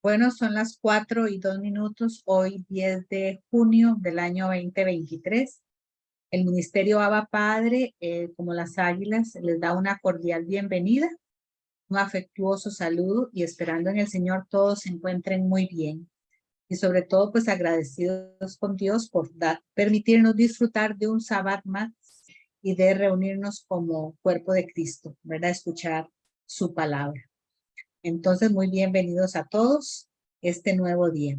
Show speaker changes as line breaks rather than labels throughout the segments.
Bueno, son las 4:02. Hoy 10 de junio del año 2023. El Ministerio Abba Padre, como las águilas, les da una cordial bienvenida, un afectuoso saludo y esperando en el Señor todos se encuentren muy bien. Y sobre todo, pues agradecidos con Dios por permitirnos disfrutar de un Sabbat más y de reunirnos como cuerpo de Cristo, ¿verdad? Escuchar su palabra. Entonces, muy bienvenidos a todos este nuevo día.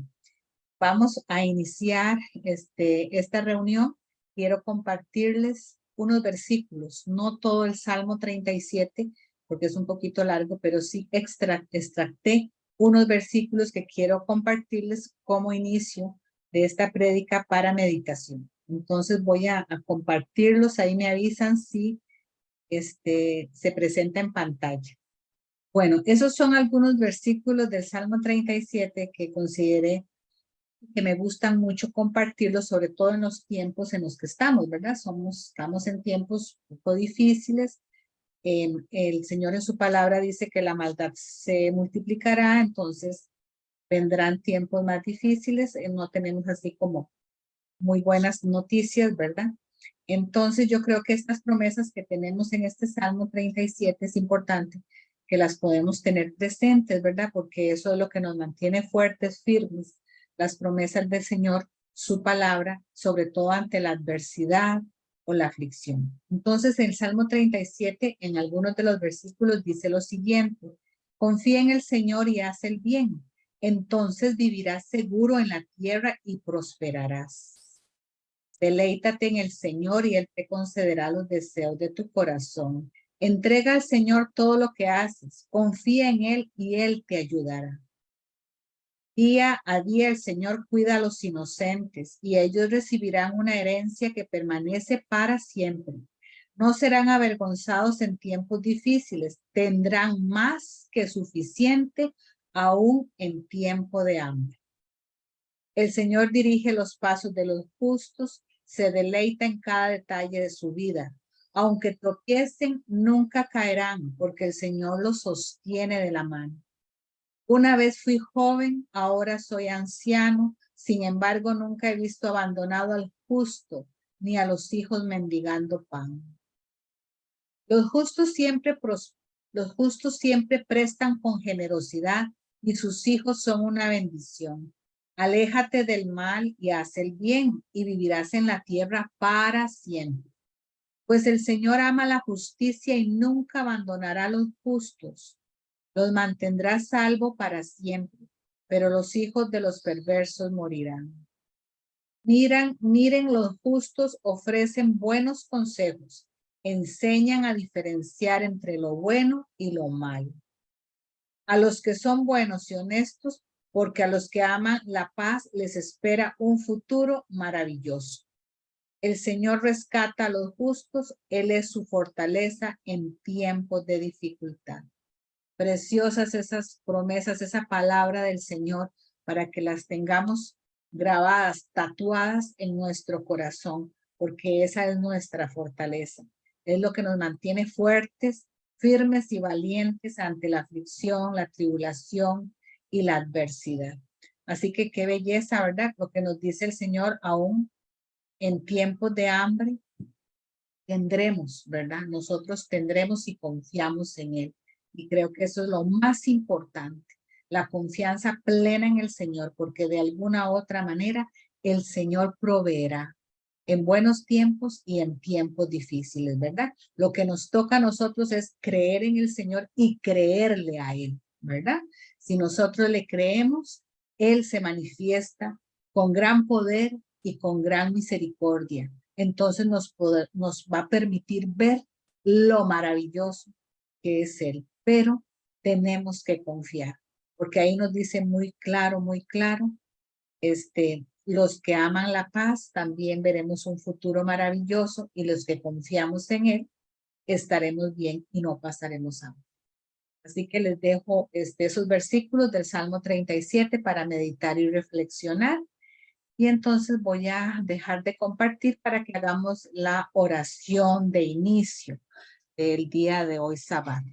Vamos a iniciar esta reunión. Quiero compartirles unos versículos, no todo el Salmo 37, porque es un poquito largo, pero sí extracté unos versículos que quiero compartirles como inicio de esta prédica para meditación. Entonces voy a compartirlos, ahí me avisan si se presenta en pantalla. Bueno, esos son algunos versículos del Salmo 37 que consideré que me gustan mucho compartirlos, sobre todo en los tiempos en los que estamos, ¿verdad? Estamos en tiempos un poco difíciles. El Señor en su palabra dice que la maldad se multiplicará, entonces vendrán tiempos más difíciles. No tenemos así como muy buenas noticias, ¿verdad? Entonces yo creo que estas promesas que tenemos en este Salmo 37 es importante que las podemos tener presentes, ¿verdad? Porque eso es lo que nos mantiene fuertes, firmes, las promesas del Señor, su palabra, sobre todo ante la adversidad o la aflicción. Entonces el Salmo 37 en algunos de los versículos dice lo siguiente: confía en el Señor y haz el bien, entonces vivirás seguro en la tierra y prosperarás. Deleítate en el Señor y Él te concederá los deseos de tu corazón. Entrega al Señor todo lo que haces. Confía en Él y Él te ayudará. Día a día el Señor cuida a los inocentes y ellos recibirán una herencia que permanece para siempre. No serán avergonzados en tiempos difíciles. Tendrán más que suficiente aún en tiempo de hambre. El Señor dirige los pasos de los justos, se deleita en cada detalle de su vida. Aunque tropiecen, nunca caerán, porque el Señor los sostiene de la mano. Una vez fui joven, ahora soy anciano, sin embargo nunca he visto abandonado al justo, ni a los hijos mendigando pan. Los justos siempre prestan con generosidad y sus hijos son una bendición. Aléjate del mal y haz el bien y vivirás en la tierra para siempre. Pues el Señor ama la justicia y nunca abandonará a los justos. Los mantendrá salvo para siempre, pero los hijos de los perversos morirán. Miren, los justos ofrecen buenos consejos, enseñan a diferenciar entre lo bueno y lo malo. A los que son buenos y honestos, porque a los que aman la paz les espera un futuro maravilloso. El Señor rescata a los justos, Él es su fortaleza en tiempos de dificultad. Preciosas esas promesas, esa palabra del Señor, para que las tengamos grabadas, tatuadas en nuestro corazón, porque esa es nuestra fortaleza. Es lo que nos mantiene fuertes, firmes y valientes ante la aflicción, la tribulación y la adversidad. Así que qué belleza, ¿verdad? Lo que nos dice el Señor, aún en tiempos de hambre, tendremos, ¿verdad? Nosotros tendremos y confiamos en Él. Y creo que eso es lo más importante, la confianza plena en el Señor, porque de alguna u otra manera el Señor proveerá en buenos tiempos y en tiempos difíciles, ¿verdad? Lo que nos toca a nosotros es creer en el Señor y creerle a Él, ¿verdad? Si nosotros le creemos, Él se manifiesta con gran poder y con gran misericordia. Entonces nos va a permitir ver lo maravilloso que es Él, pero tenemos que confiar, porque ahí nos dice muy claro, los que aman la paz también veremos un futuro maravilloso y los que confiamos en Él estaremos bien y no pasaremos hambre. Así que les dejo esos versículos del Salmo 37 para meditar y reflexionar. Y entonces voy a dejar de compartir para que hagamos la oración de inicio del día de hoy, sábado.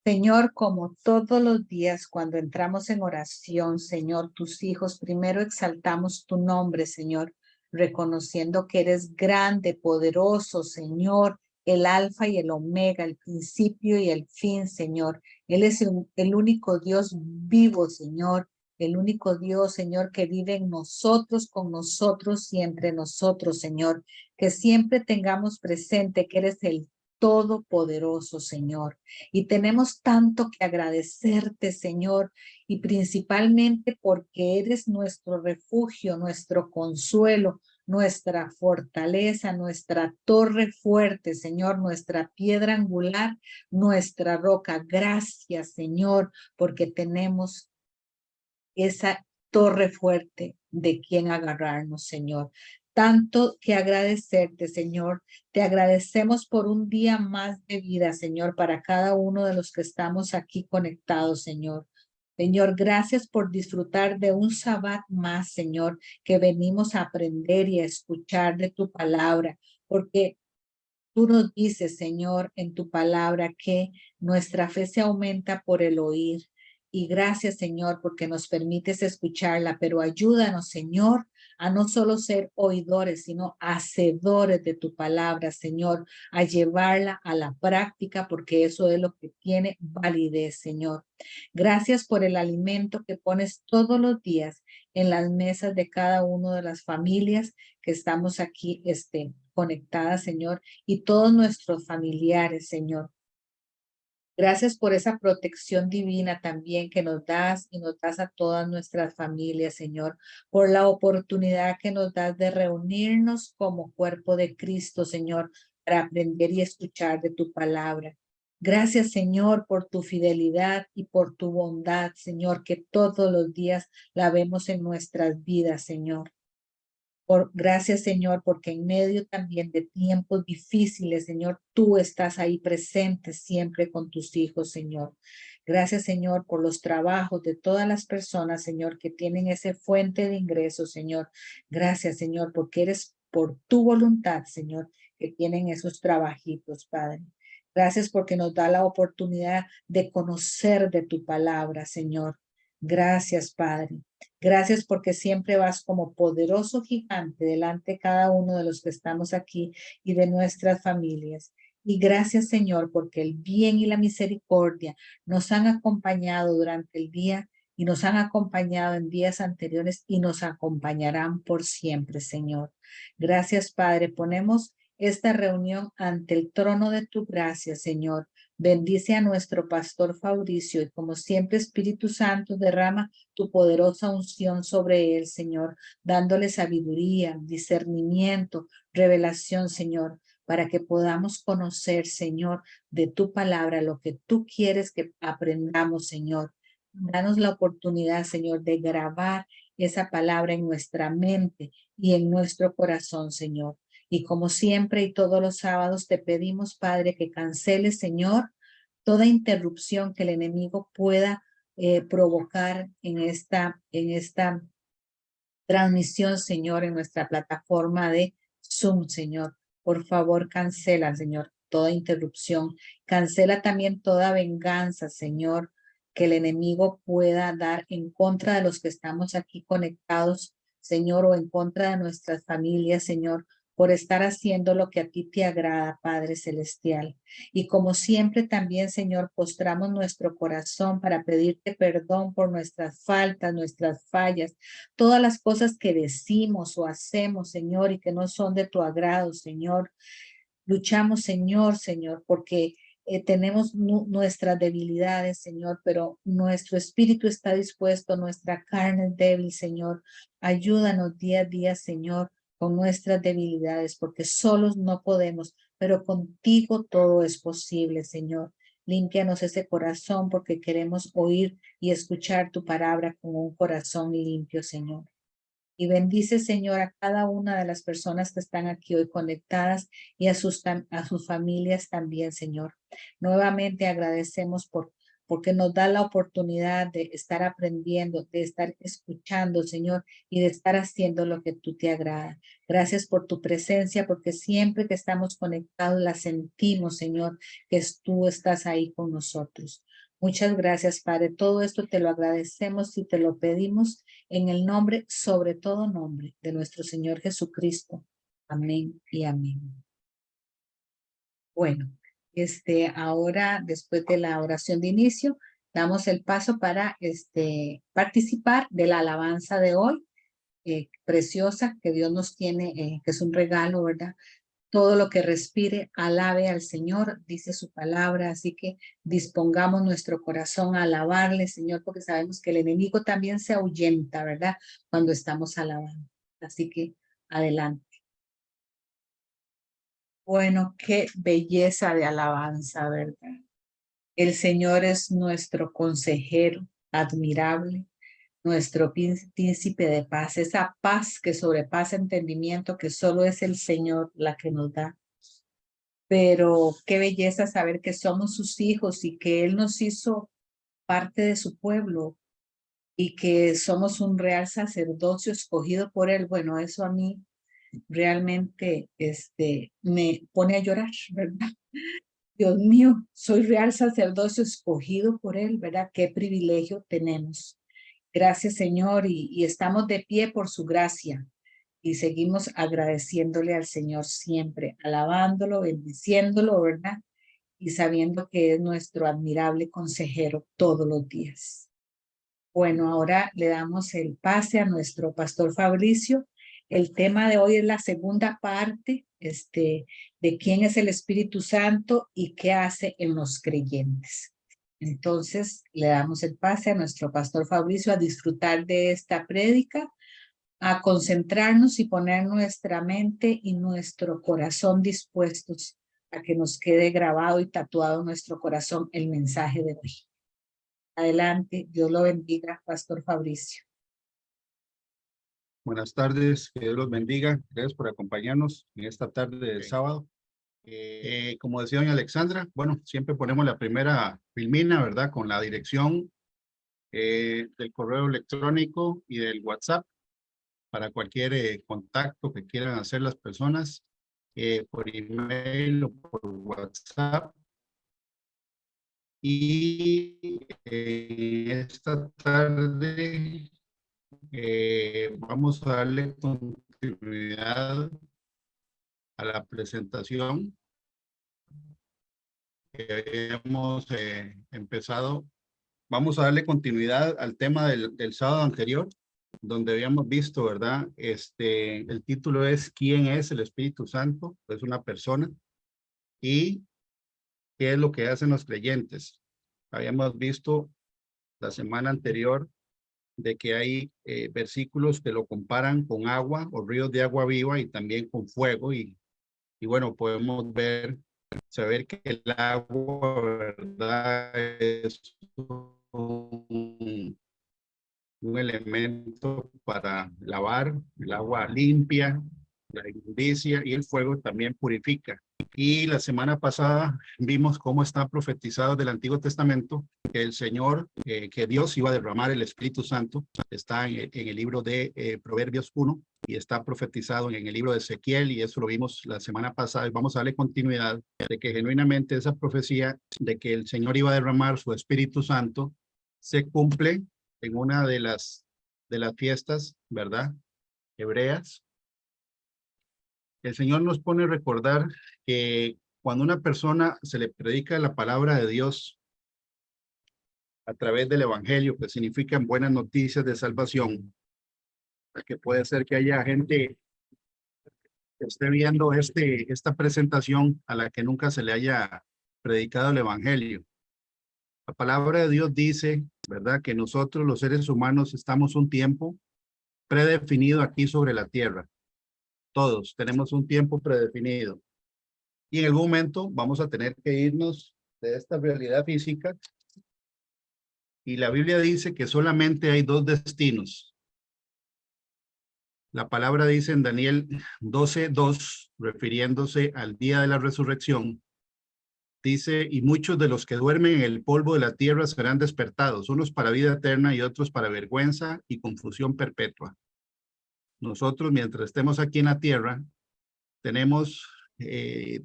Señor, como todos los días cuando entramos en oración, Señor, tus hijos, primero exaltamos tu nombre, Señor, reconociendo que eres grande, poderoso, Señor, el alfa y el omega, el principio y el fin, Señor. Él es el único Dios vivo, Señor, el único Dios, Señor, que vive en nosotros, con nosotros y entre nosotros, Señor. Que siempre tengamos presente que eres el todopoderoso, Señor. Y tenemos tanto que agradecerte, Señor, y principalmente porque eres nuestro refugio, nuestro consuelo, nuestra fortaleza, nuestra torre fuerte, Señor, nuestra piedra angular, nuestra roca. Gracias, Señor, porque tenemos esa torre fuerte de quien agarrarnos, Señor. Tanto que agradecerte, Señor. Te agradecemos por un día más de vida, Señor, para cada uno de los que estamos aquí conectados, Señor. Señor, gracias por disfrutar de un sabbat más, Señor, que venimos a aprender y a escuchar de tu palabra, porque tú nos dices, Señor, en tu palabra que nuestra fe se aumenta por el oír. Y gracias, Señor, porque nos permites escucharla, pero ayúdanos, Señor, a no solo ser oidores, sino hacedores de tu palabra, Señor, a llevarla a la práctica, porque eso es lo que tiene validez, Señor. Gracias por el alimento que pones todos los días en las mesas de cada una de las familias que estamos aquí, conectadas, Señor, y todos nuestros familiares, Señor. Gracias por esa protección divina también que nos das y nos das a todas nuestras familias, Señor, por la oportunidad que nos das de reunirnos como cuerpo de Cristo, Señor, para aprender y escuchar de tu palabra. Gracias, Señor, por tu fidelidad y por tu bondad, Señor, que todos los días la vemos en nuestras vidas, Señor. Gracias, Señor, porque en medio también de tiempos difíciles, Señor, tú estás ahí presente siempre con tus hijos, Señor. Gracias, Señor, por los trabajos de todas las personas, Señor, que tienen ese fuente de ingresos, Señor. Gracias, Señor, porque eres por tu voluntad, Señor, que tienen esos trabajitos, Padre. Gracias porque nos da la oportunidad de conocer de tu palabra, Señor. Gracias, Padre. Gracias porque siempre vas como poderoso gigante delante de cada uno de los que estamos aquí y de nuestras familias. Y gracias, Señor, porque el bien y la misericordia nos han acompañado durante el día y nos han acompañado en días anteriores y nos acompañarán por siempre, Señor. Gracias, Padre. Ponemos esta reunión ante el trono de tu gracia, Señor. Bendice a nuestro pastor Fabricio y como siempre, Espíritu Santo, derrama tu poderosa unción sobre él, Señor, dándole sabiduría, discernimiento, revelación, Señor, para que podamos conocer, Señor, de tu palabra, lo que tú quieres que aprendamos, Señor. Danos la oportunidad, Señor, de grabar esa palabra en nuestra mente y en nuestro corazón, Señor. Y como siempre y todos los sábados te pedimos, Padre, que canceles, Señor, toda interrupción que el enemigo pueda provocar en esta transmisión, Señor, en nuestra plataforma de Zoom, Señor. Por favor, cancela, Señor, toda interrupción. Cancela también toda venganza, Señor, que el enemigo pueda dar en contra de los que estamos aquí conectados, Señor, o en contra de nuestras familias, Señor, por estar haciendo lo que a ti te agrada, Padre Celestial. Y como siempre también, Señor, postramos nuestro corazón para pedirte perdón por nuestras faltas, nuestras fallas, todas las cosas que decimos o hacemos, Señor, y que no son de tu agrado, Señor. Luchamos, Señor, porque tenemos nuestras debilidades, Señor, pero nuestro espíritu está dispuesto, nuestra carne es débil, Señor. Ayúdanos día a día, Señor, con nuestras debilidades, porque solos no podemos, pero contigo todo es posible, Señor. Límpianos ese corazón porque queremos oír y escuchar tu palabra con un corazón limpio, Señor. Y bendice, Señor, a cada una de las personas que están aquí hoy conectadas y a sus familias también, Señor. Nuevamente agradecemos porque nos da la oportunidad de estar aprendiendo, de estar escuchando, Señor, y de estar haciendo lo que tú te agrada. Gracias por tu presencia, porque siempre que estamos conectados la sentimos, Señor, que tú estás ahí con nosotros. Muchas gracias, Padre. Todo esto te lo agradecemos y te lo pedimos en el nombre, sobre todo nombre, de nuestro Señor Jesucristo. Amén y amén. Bueno, ahora, después de la oración de inicio, damos el paso para participar de la alabanza de hoy, preciosa, que Dios nos tiene, que es un regalo, ¿verdad? Todo lo que respire, alabe al Señor, dice su palabra. Así que dispongamos nuestro corazón a alabarle, Señor, porque sabemos que el enemigo también se ahuyenta, ¿verdad? Cuando estamos alabando. Así que adelante. Bueno, qué belleza de alabanza, ¿verdad? El Señor es nuestro consejero admirable, nuestro príncipe de paz, esa paz que sobrepasa entendimiento que solo es el Señor la que nos da. Pero qué belleza saber que somos sus hijos y que Él nos hizo parte de su pueblo y que somos un real sacerdocio escogido por Él. Bueno, eso a mí realmente me pone a llorar, ¿verdad? Dios mío, soy real sacerdocio escogido por Él, ¿verdad? Qué privilegio tenemos. Gracias, Señor, y estamos de pie por su gracia y seguimos agradeciéndole al Señor siempre, alabándolo, bendiciéndolo, ¿verdad? Y sabiendo que es nuestro admirable consejero todos los días. Bueno, ahora le damos el pase a nuestro pastor Fabricio. El tema de hoy es la segunda parte, de quién es el Espíritu Santo y qué hace en los creyentes. Entonces, le damos el pase a nuestro pastor Fabricio a disfrutar de esta prédica, a concentrarnos y poner nuestra mente y nuestro corazón dispuestos a que nos quede grabado y tatuado en nuestro corazón el mensaje de hoy. Adelante, Dios lo bendiga, Pastor Fabricio.
Buenas tardes, que Dios los bendiga. Gracias por acompañarnos en esta tarde de sábado. Como decía doña Alexandra, bueno, siempre ponemos la primera filmina, ¿verdad? Con la dirección del correo electrónico y del WhatsApp para cualquier contacto que quieran hacer las personas por email o por WhatsApp. Y esta tarde vamos a darle continuidad a la presentación que hemos empezado. Vamos a darle continuidad al tema del sábado anterior, donde habíamos visto, ¿verdad? El título es ¿Quién es el Espíritu Santo? Es una persona. ¿Y qué es lo que hacen los creyentes? Habíamos visto la semana anterior de que hay versículos que lo comparan con agua o ríos de agua viva y también con fuego. Y bueno, podemos saber que el agua, ¿verdad? Es un elemento para lavar, el agua limpia, la inmundicia, y el fuego también purifica. Y la semana pasada vimos cómo está profetizado del Antiguo Testamento que el Señor, que Dios iba a derramar el Espíritu Santo. Está en el libro de Proverbios 1 y está profetizado en el libro de Ezequiel, y eso lo vimos la semana pasada. Y vamos a darle continuidad de que genuinamente esa profecía de que el Señor iba a derramar su Espíritu Santo se cumple en una de las fiestas, ¿verdad? Hebreas. El Señor nos pone a recordar que cuando una persona se le predica la palabra de Dios a través del evangelio, que significan buenas noticias de salvación, que puede ser que haya gente que esté viendo esta presentación a la que nunca se le haya predicado el evangelio. La palabra de Dios dice, ¿verdad?, que nosotros los seres humanos estamos un tiempo predefinido aquí sobre la tierra. Todos tenemos un tiempo predefinido. Y en algún momento vamos a tener que irnos de esta realidad física. Y la Biblia dice que solamente hay dos destinos. La palabra dice en Daniel 12:2, refiriéndose al día de la resurrección, dice: y muchos de los que duermen en el polvo de la tierra serán despertados, unos para vida eterna y otros para vergüenza y confusión perpetua. Nosotros, mientras estemos aquí en la tierra, tenemos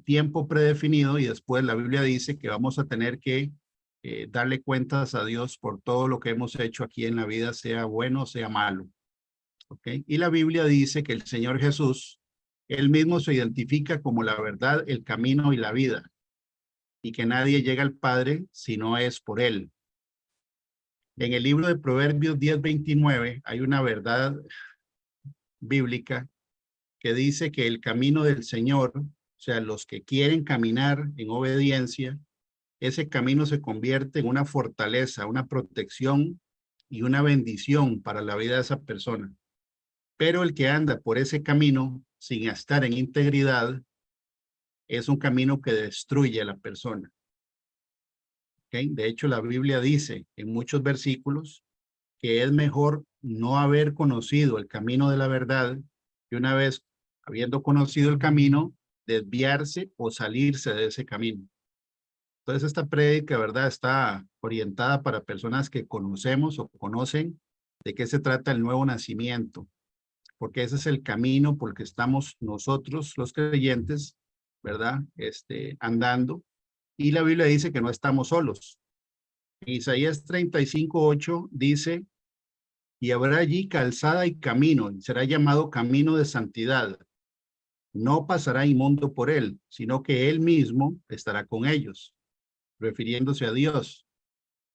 tiempo predefinido, y después la Biblia dice que vamos a tener que darle cuentas a Dios por todo lo que hemos hecho aquí en la vida, sea bueno, sea malo. ¿Ok? Y la Biblia dice que el Señor Jesús, él mismo se identifica como la verdad, el camino y la vida, y que nadie llega al Padre si no es por él. En el libro de Proverbios 10:29 hay una verdad bíblica que dice que el camino del Señor, o sea, los que quieren caminar en obediencia, ese camino se convierte en una fortaleza, una protección y una bendición para la vida de esa persona. Pero el que anda por ese camino sin estar en integridad es un camino que destruye a la persona. ¿Okay? De hecho, la Biblia dice en muchos versículos que es mejor no haber conocido el camino de la verdad que una vez habiendo conocido el camino, desviarse o salirse de ese camino. Entonces, esta prédica, ¿verdad?, está orientada para personas que conocemos o conocen de qué se trata el nuevo nacimiento, porque ese es el camino por el que estamos nosotros, los creyentes, ¿verdad?, andando. Y la Biblia dice que no estamos solos. En Isaías 35:8 dice, y habrá allí calzada y camino, y será llamado camino de santidad. No pasará inmundo por él, sino que él mismo estará con ellos, refiriéndose a Dios.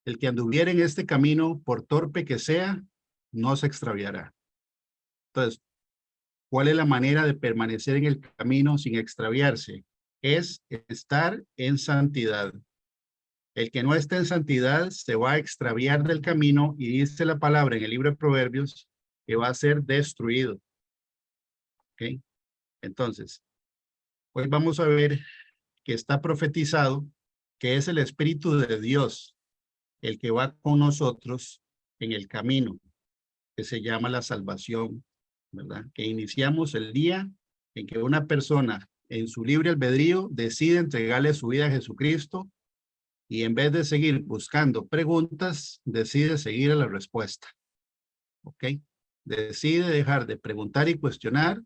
El que anduviera en este camino, por torpe que sea, no se extraviará. Entonces, ¿cuál es la manera de permanecer en el camino sin extraviarse? Es estar en santidad. El que no esté en santidad se va a extraviar del camino y dice la palabra en el libro de Proverbios que va a ser destruido. ¿Ok? Entonces, hoy vamos a ver que está profetizado que es el Espíritu de Dios el que va con nosotros en el camino que se llama la salvación, ¿verdad? Que iniciamos el día en que una persona en su libre albedrío decide entregarle su vida a Jesucristo y en vez de seguir buscando preguntas, decide seguir a la respuesta. ¿Ok? Decide dejar de preguntar y cuestionar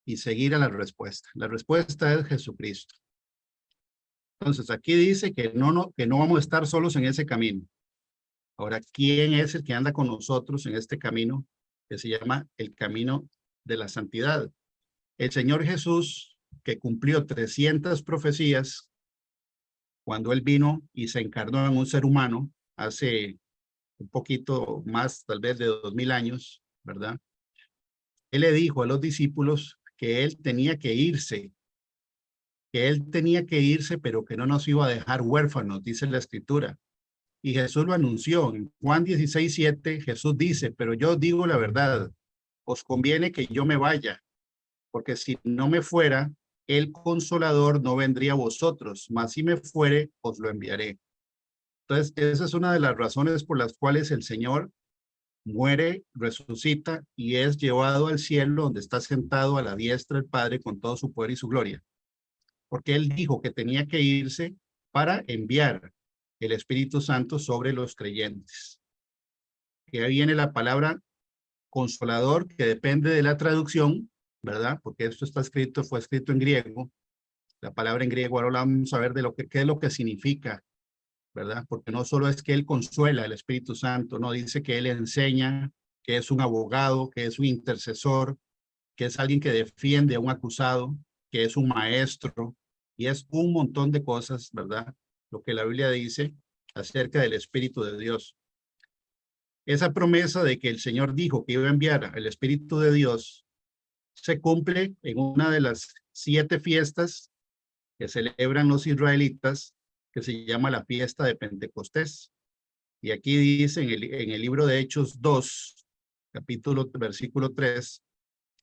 y seguir a la respuesta. La respuesta es Jesucristo. Entonces, aquí dice que no vamos a estar solos en ese camino. Ahora, ¿quién es el que anda con nosotros en este camino que se llama el camino de la santidad? El Señor Jesús, que cumplió 300 profecías cuando Él vino y se encarnó en un ser humano hace un poquito más, tal vez de 2000 años, ¿verdad? Él le dijo a los discípulos que Él tenía que irse, pero que no nos iba a dejar huérfanos, dice la Escritura. Y Jesús lo anunció. En Juan 16:7, Jesús dice, pero yo digo la verdad, os conviene que yo me vaya, porque si no me fuera, el Consolador no vendría a vosotros, mas si me fuere, os lo enviaré. Entonces, esa es una de las razones por las cuales el Señor muere, resucita y es llevado al cielo, donde está sentado a la diestra del Padre con todo su poder y su gloria. Porque Él dijo que tenía que irse para enviar el Espíritu Santo sobre los creyentes. Y ahí viene la palabra consolador, que depende de la traducción, ¿verdad? Porque esto fue escrito en griego. La palabra en griego, ahora vamos a ver de qué es lo que significa, ¿verdad? Porque no solo es que Él consuela, el Espíritu Santo, no, dice que Él enseña, que es un abogado, que es un intercesor, que es alguien que defiende a un acusado, que es un maestro, y es un montón de cosas, ¿verdad? Lo que la Biblia dice acerca del Espíritu de Dios. Esa promesa de que el Señor dijo que iba a enviar el Espíritu de Dios se cumple en una de las 7 fiestas que celebran los israelitas, que se llama la fiesta de Pentecostés. Y aquí dice en el libro de Hechos 2, versículo 3,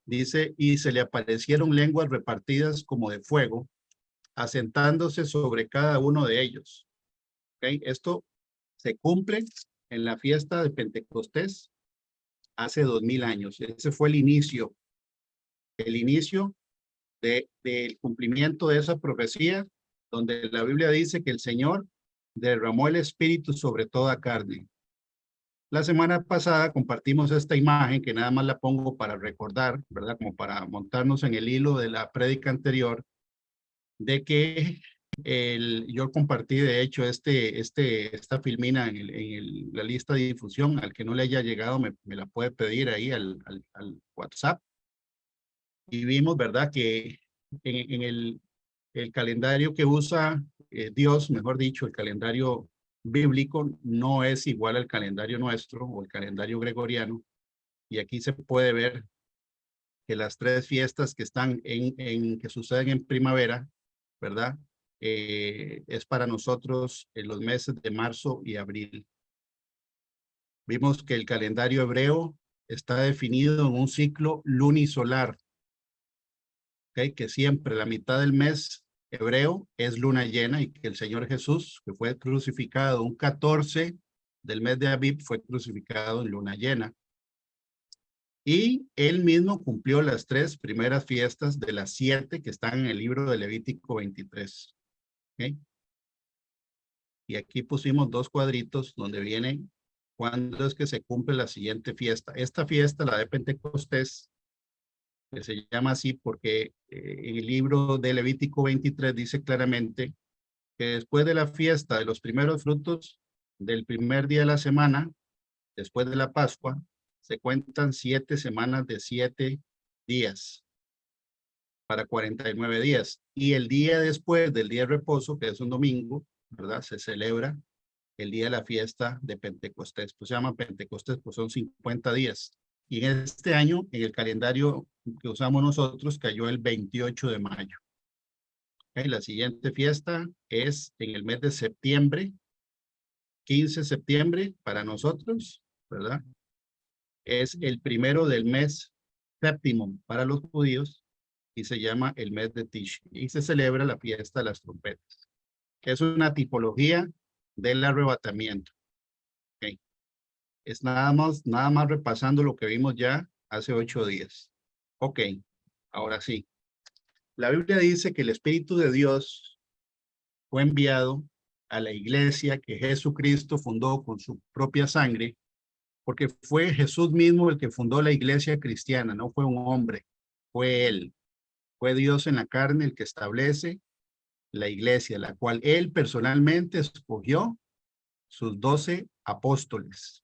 dice, y se le aparecieron lenguas repartidas como de fuego, asentándose sobre cada uno de ellos. ¿Okay? Esto se cumple en la fiesta de Pentecostés hace 2000 años. Ese fue el inicio del cumplimiento de esa profecía, donde la Biblia dice que el Señor derramó el Espíritu sobre toda carne. La semana pasada compartimos esta imagen que nada más la pongo para recordar, ¿verdad? Como para montarnos en el hilo de la prédica anterior, de que Yo compartí, de hecho, esta filmina la lista de difusión. Al que no le haya llegado, me la puede pedir ahí al WhatsApp. Y vimos, ¿verdad?, que en el calendario que usa Dios, mejor dicho, el calendario bíblico, no es igual al calendario nuestro o el calendario gregoriano. Y aquí se puede ver que las tres fiestas que están que suceden en primavera, ¿verdad? Es para nosotros en los meses de marzo y abril. Vimos que el calendario hebreo está definido en un ciclo lunisolar, ¿okay? Que siempre la mitad del mes hebreo es luna llena y que el Señor Jesús, que fue crucificado un 14 del mes de Abib, fue crucificado en luna llena. Y él mismo cumplió las tres primeras fiestas de las 7 que están en el libro de Levítico 23. ¿Okay? Y aquí pusimos 2 cuadritos donde vienen cuándo es que se cumple la siguiente fiesta. Esta fiesta, la de Pentecostés, que se llama así porque en el libro de Levítico 23 dice claramente que después de la fiesta de los primeros frutos del primer día de la semana, después de la Pascua, se cuentan 7 semanas de 7 días para 49 días. Y el día después del día de reposo, que es un domingo, ¿verdad? Se celebra el día de la fiesta de Pentecostés. Pues se llama Pentecostés, pues son 50 días. Y en este año, en el calendario que usamos nosotros, cayó el 28 de mayo. ¿Okay? La siguiente fiesta es en el mes de septiembre, 15 de septiembre para nosotros, ¿verdad? Es el primero del mes séptimo para los judíos y se llama el mes de Tish. Y se celebra la fiesta de las trompetas, que es una tipología del arrebatamiento. Okay. Es nada más repasando lo que vimos ya hace 8 días. Ok, ahora sí. La Biblia dice que el Espíritu de Dios fue enviado a la iglesia que Jesucristo fundó con su propia sangre, porque fue Jesús mismo el que fundó la iglesia cristiana, no fue un hombre, fue él. Fue Dios en la carne el que establece la iglesia, la cual él personalmente escogió sus 12 apóstoles.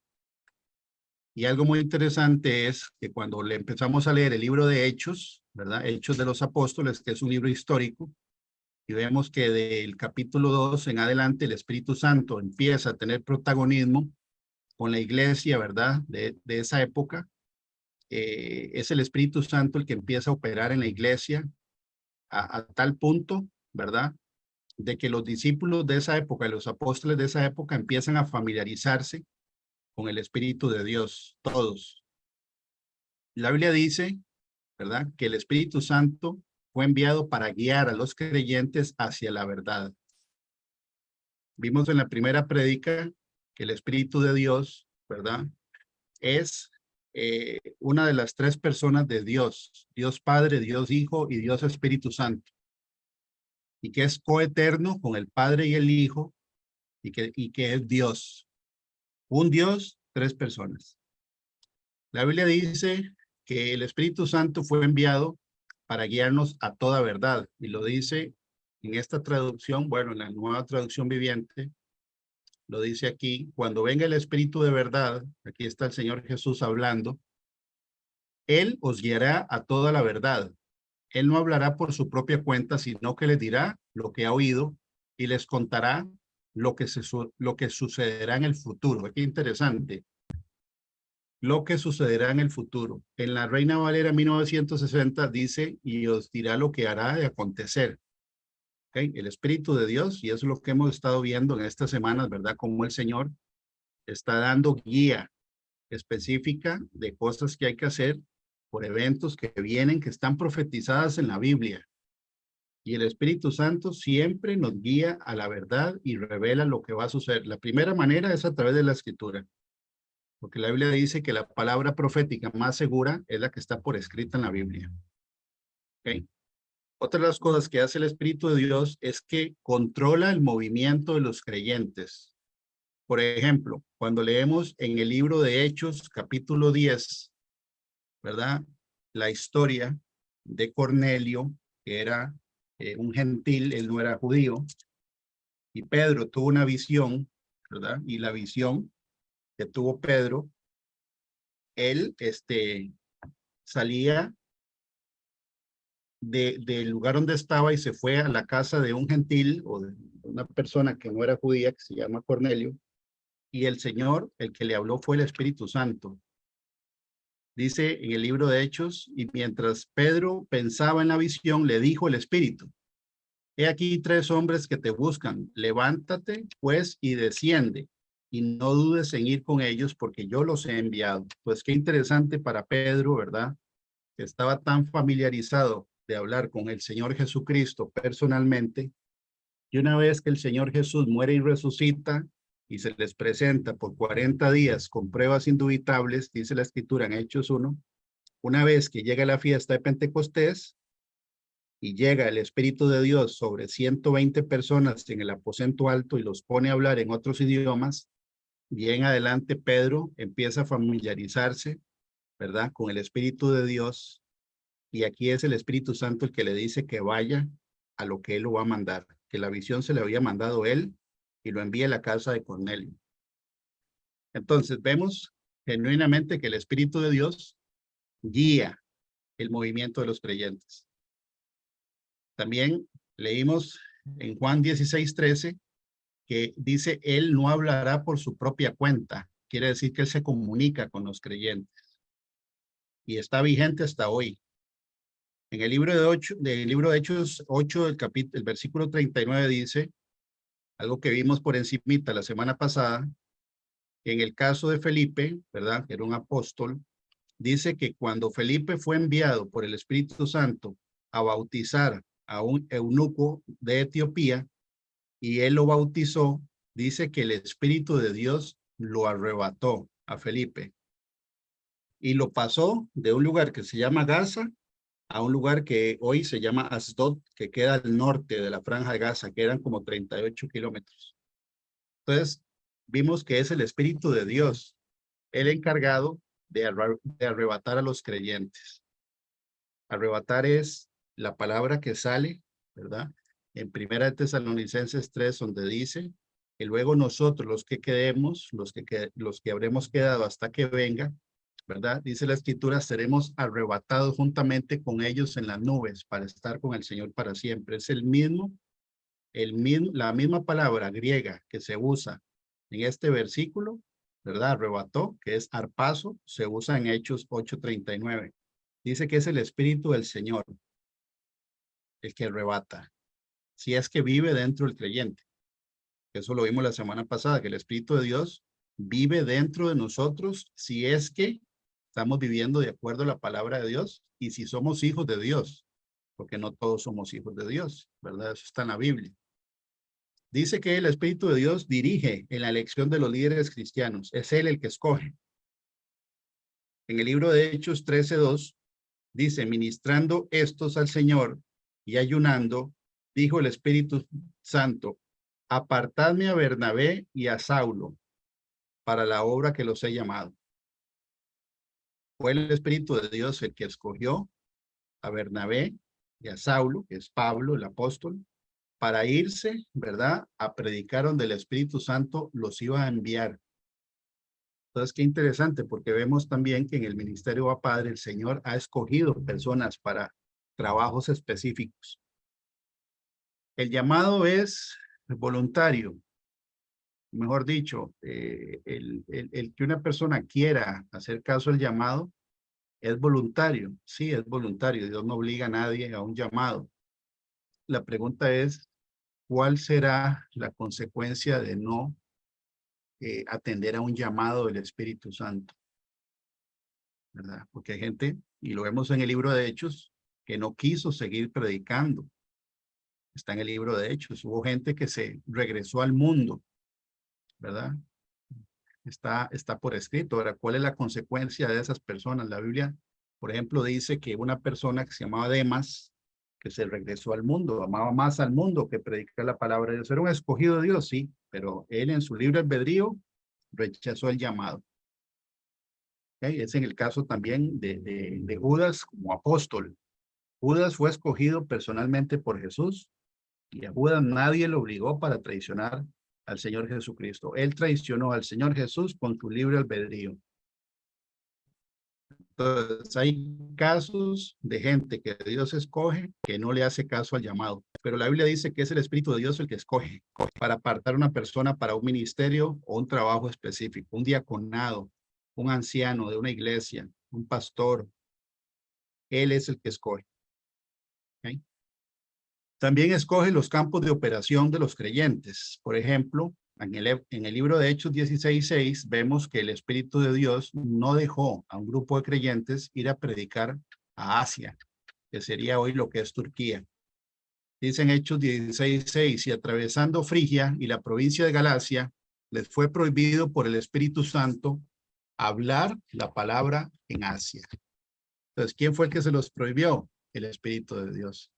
Y algo muy interesante es que cuando le empezamos a leer el libro de Hechos, ¿verdad? Hechos de los Apóstoles, que es un libro histórico, y vemos que del capítulo 2 en adelante el Espíritu Santo empieza a tener protagonismo con la iglesia, ¿verdad? De esa época. Es el Espíritu Santo el que empieza a operar en la iglesia a tal punto, ¿verdad? De que los discípulos de esa época y los apóstoles de esa época empiezan a familiarizarse con el Espíritu de Dios, todos. La Biblia dice, ¿verdad?, que el Espíritu Santo fue enviado para guiar a los creyentes hacia la verdad. Vimos en la primera prédica que el Espíritu de Dios, ¿verdad?, es una de las 3 personas de Dios, Dios Padre, Dios Hijo y Dios Espíritu Santo, y que es coeterno con el Padre y el Hijo, y que es Dios. Un Dios, 3 personas. La Biblia dice que el Espíritu Santo fue enviado para guiarnos a toda verdad, y lo dice en esta traducción, bueno, en la Nueva Traducción Viviente, lo dice aquí: cuando venga el Espíritu de verdad, aquí está el Señor Jesús hablando, Él os guiará a toda la verdad. Él no hablará por su propia cuenta, sino que les dirá lo que ha oído y les contará lo que sucederá en el futuro. Qué interesante. Lo que sucederá en el futuro. En la Reina Valera 1960 dice, y os dirá lo que hará de acontecer. ¿Okay? El Espíritu de Dios, y eso es lo que hemos estado viendo en estas semanas, ¿verdad? Como el Señor está dando guía específica de cosas que hay que hacer por eventos que vienen, que están profetizadas en la Biblia. Y el Espíritu Santo siempre nos guía a la verdad y revela lo que va a suceder. La primera manera es a través de la Escritura, porque la Biblia dice que la palabra profética más segura es la que está por escrita en la Biblia. ¿Okay? Otra de las cosas que hace el Espíritu de Dios es que controla el movimiento de los creyentes. Por ejemplo, cuando leemos en el libro de Hechos, capítulo 10, ¿verdad? La historia de Cornelio, que era un gentil, él no era judío, y Pedro tuvo una visión, ¿verdad? Y la visión que tuvo Pedro, él salía del lugar donde estaba y se fue a la casa de un gentil o de una persona que no era judía, que se llama Cornelio, y el Señor, el que le habló fue el Espíritu Santo. Dice en el libro de Hechos, y mientras Pedro pensaba en la visión, le dijo el Espíritu: he aquí 3 hombres que te buscan, levántate pues y desciende, y no dudes en ir con ellos porque yo los he enviado. Pues qué interesante para Pedro, ¿verdad? Que estaba tan familiarizado de hablar con el Señor Jesucristo personalmente, y una vez que el Señor Jesús muere y resucita y se les presenta por 40 días con pruebas indubitables, dice la Escritura en Hechos 1, una vez que llega la fiesta de Pentecostés y llega el Espíritu de Dios sobre 120 personas en el aposento alto y los pone a hablar en otros idiomas, bien adelante Pedro empieza a familiarizarse, ¿verdad? Con el Espíritu de Dios, y aquí es el Espíritu Santo el que le dice que vaya a lo que él lo va a mandar, que la visión se le había mandado él y lo envía a la casa de Cornelio. Entonces vemos genuinamente que el Espíritu de Dios guía el movimiento de los creyentes. También leímos en Juan 16:13 que dice, él no hablará por su propia cuenta. Quiere decir que él se comunica con los creyentes y está vigente hasta hoy. En el libro de Hechos 8, el versículo 39 dice, algo que vimos por encimita la semana pasada, en el caso de Felipe, ¿verdad? Que era un apóstol, dice que cuando Felipe fue enviado por el Espíritu Santo a bautizar a un eunuco de Etiopía, y él lo bautizó, dice que el Espíritu de Dios lo arrebató a Felipe y lo pasó de un lugar que se llama Gaza a un lugar que hoy se llama Asdod, que queda al norte de la franja de Gaza, que eran como 38 kilómetros. Entonces, vimos que es el Espíritu de Dios, el encargado de arrebatar a los creyentes. Arrebatar es la palabra que sale, ¿verdad? En Primera de Tesalonicenses 3, donde dice que luego nosotros, los que quedemos, los que habremos quedado hasta que venga, ¿verdad? Dice la Escritura, seremos arrebatados juntamente con ellos en las nubes para estar con el Señor para siempre. Es la misma palabra griega que se usa en este versículo, ¿verdad? Arrebató, que es arpazo, se usa en Hechos 8:39. Dice que es el Espíritu del Señor el que arrebata, si es que vive dentro del creyente. Eso lo vimos la semana pasada, que el Espíritu de Dios vive dentro de nosotros si es que estamos viviendo de acuerdo a la palabra de Dios y si somos hijos de Dios, porque no todos somos hijos de Dios, ¿verdad? Eso está en la Biblia. Dice que el Espíritu de Dios dirige en la elección de los líderes cristianos. Es Él el que escoge. En el libro de Hechos 13:2 dice, ministrando estos al Señor y ayunando, dijo el Espíritu Santo, apartadme a Bernabé y a Saulo para la obra que los he llamado. Fue el Espíritu de Dios el que escogió a Bernabé y a Saulo, que es Pablo, el apóstol, para irse, ¿verdad? A predicar donde el Espíritu Santo los iba a enviar. Entonces, qué interesante, porque vemos también que en el ministerio a Padre, el Señor ha escogido personas para trabajos específicos. El llamado es voluntario. Mejor dicho, el que una persona quiera hacer caso al llamado es voluntario. Sí, es voluntario. Dios no obliga a nadie a un llamado. La pregunta es, ¿cuál será la consecuencia de no atender a un llamado del Espíritu Santo? ¿Verdad? Porque hay gente, y lo vemos en el libro de Hechos, que no quiso seguir predicando. Está en el libro de Hechos. Hubo gente que se regresó al mundo, ¿verdad? Está por escrito. Ahora, ¿cuál es la consecuencia de esas personas? La Biblia, por ejemplo, dice que una persona que se llamaba Demas, que se regresó al mundo, amaba más al mundo que predicar la palabra de Dios. Era un escogido de Dios, sí, pero él en su libre albedrío rechazó el llamado. ¿Okay? Es en el caso también de Judas como apóstol. Judas fue escogido personalmente por Jesús y a Judas nadie lo obligó para traicionar al Señor Jesucristo. Él traicionó al Señor Jesús con su libre albedrío. Entonces, hay casos de gente que Dios escoge que no le hace caso al llamado. Pero la Biblia dice que es el Espíritu de Dios el que escoge para apartar a una persona para un ministerio o un trabajo específico, un diaconado, un anciano de una iglesia, un pastor. Él es el que escoge. ¿Okay? También escoge los campos de operación de los creyentes. Por ejemplo, en el libro de Hechos 16:6 vemos que el Espíritu de Dios no dejó a un grupo de creyentes ir a predicar a Asia, que sería hoy lo que es Turquía. Dice en Hechos 16:6, y atravesando Frigia y la provincia de Galacia, les fue prohibido por el Espíritu Santo hablar la palabra en Asia. Entonces, ¿quién fue el que se los prohibió? El Espíritu de Dios.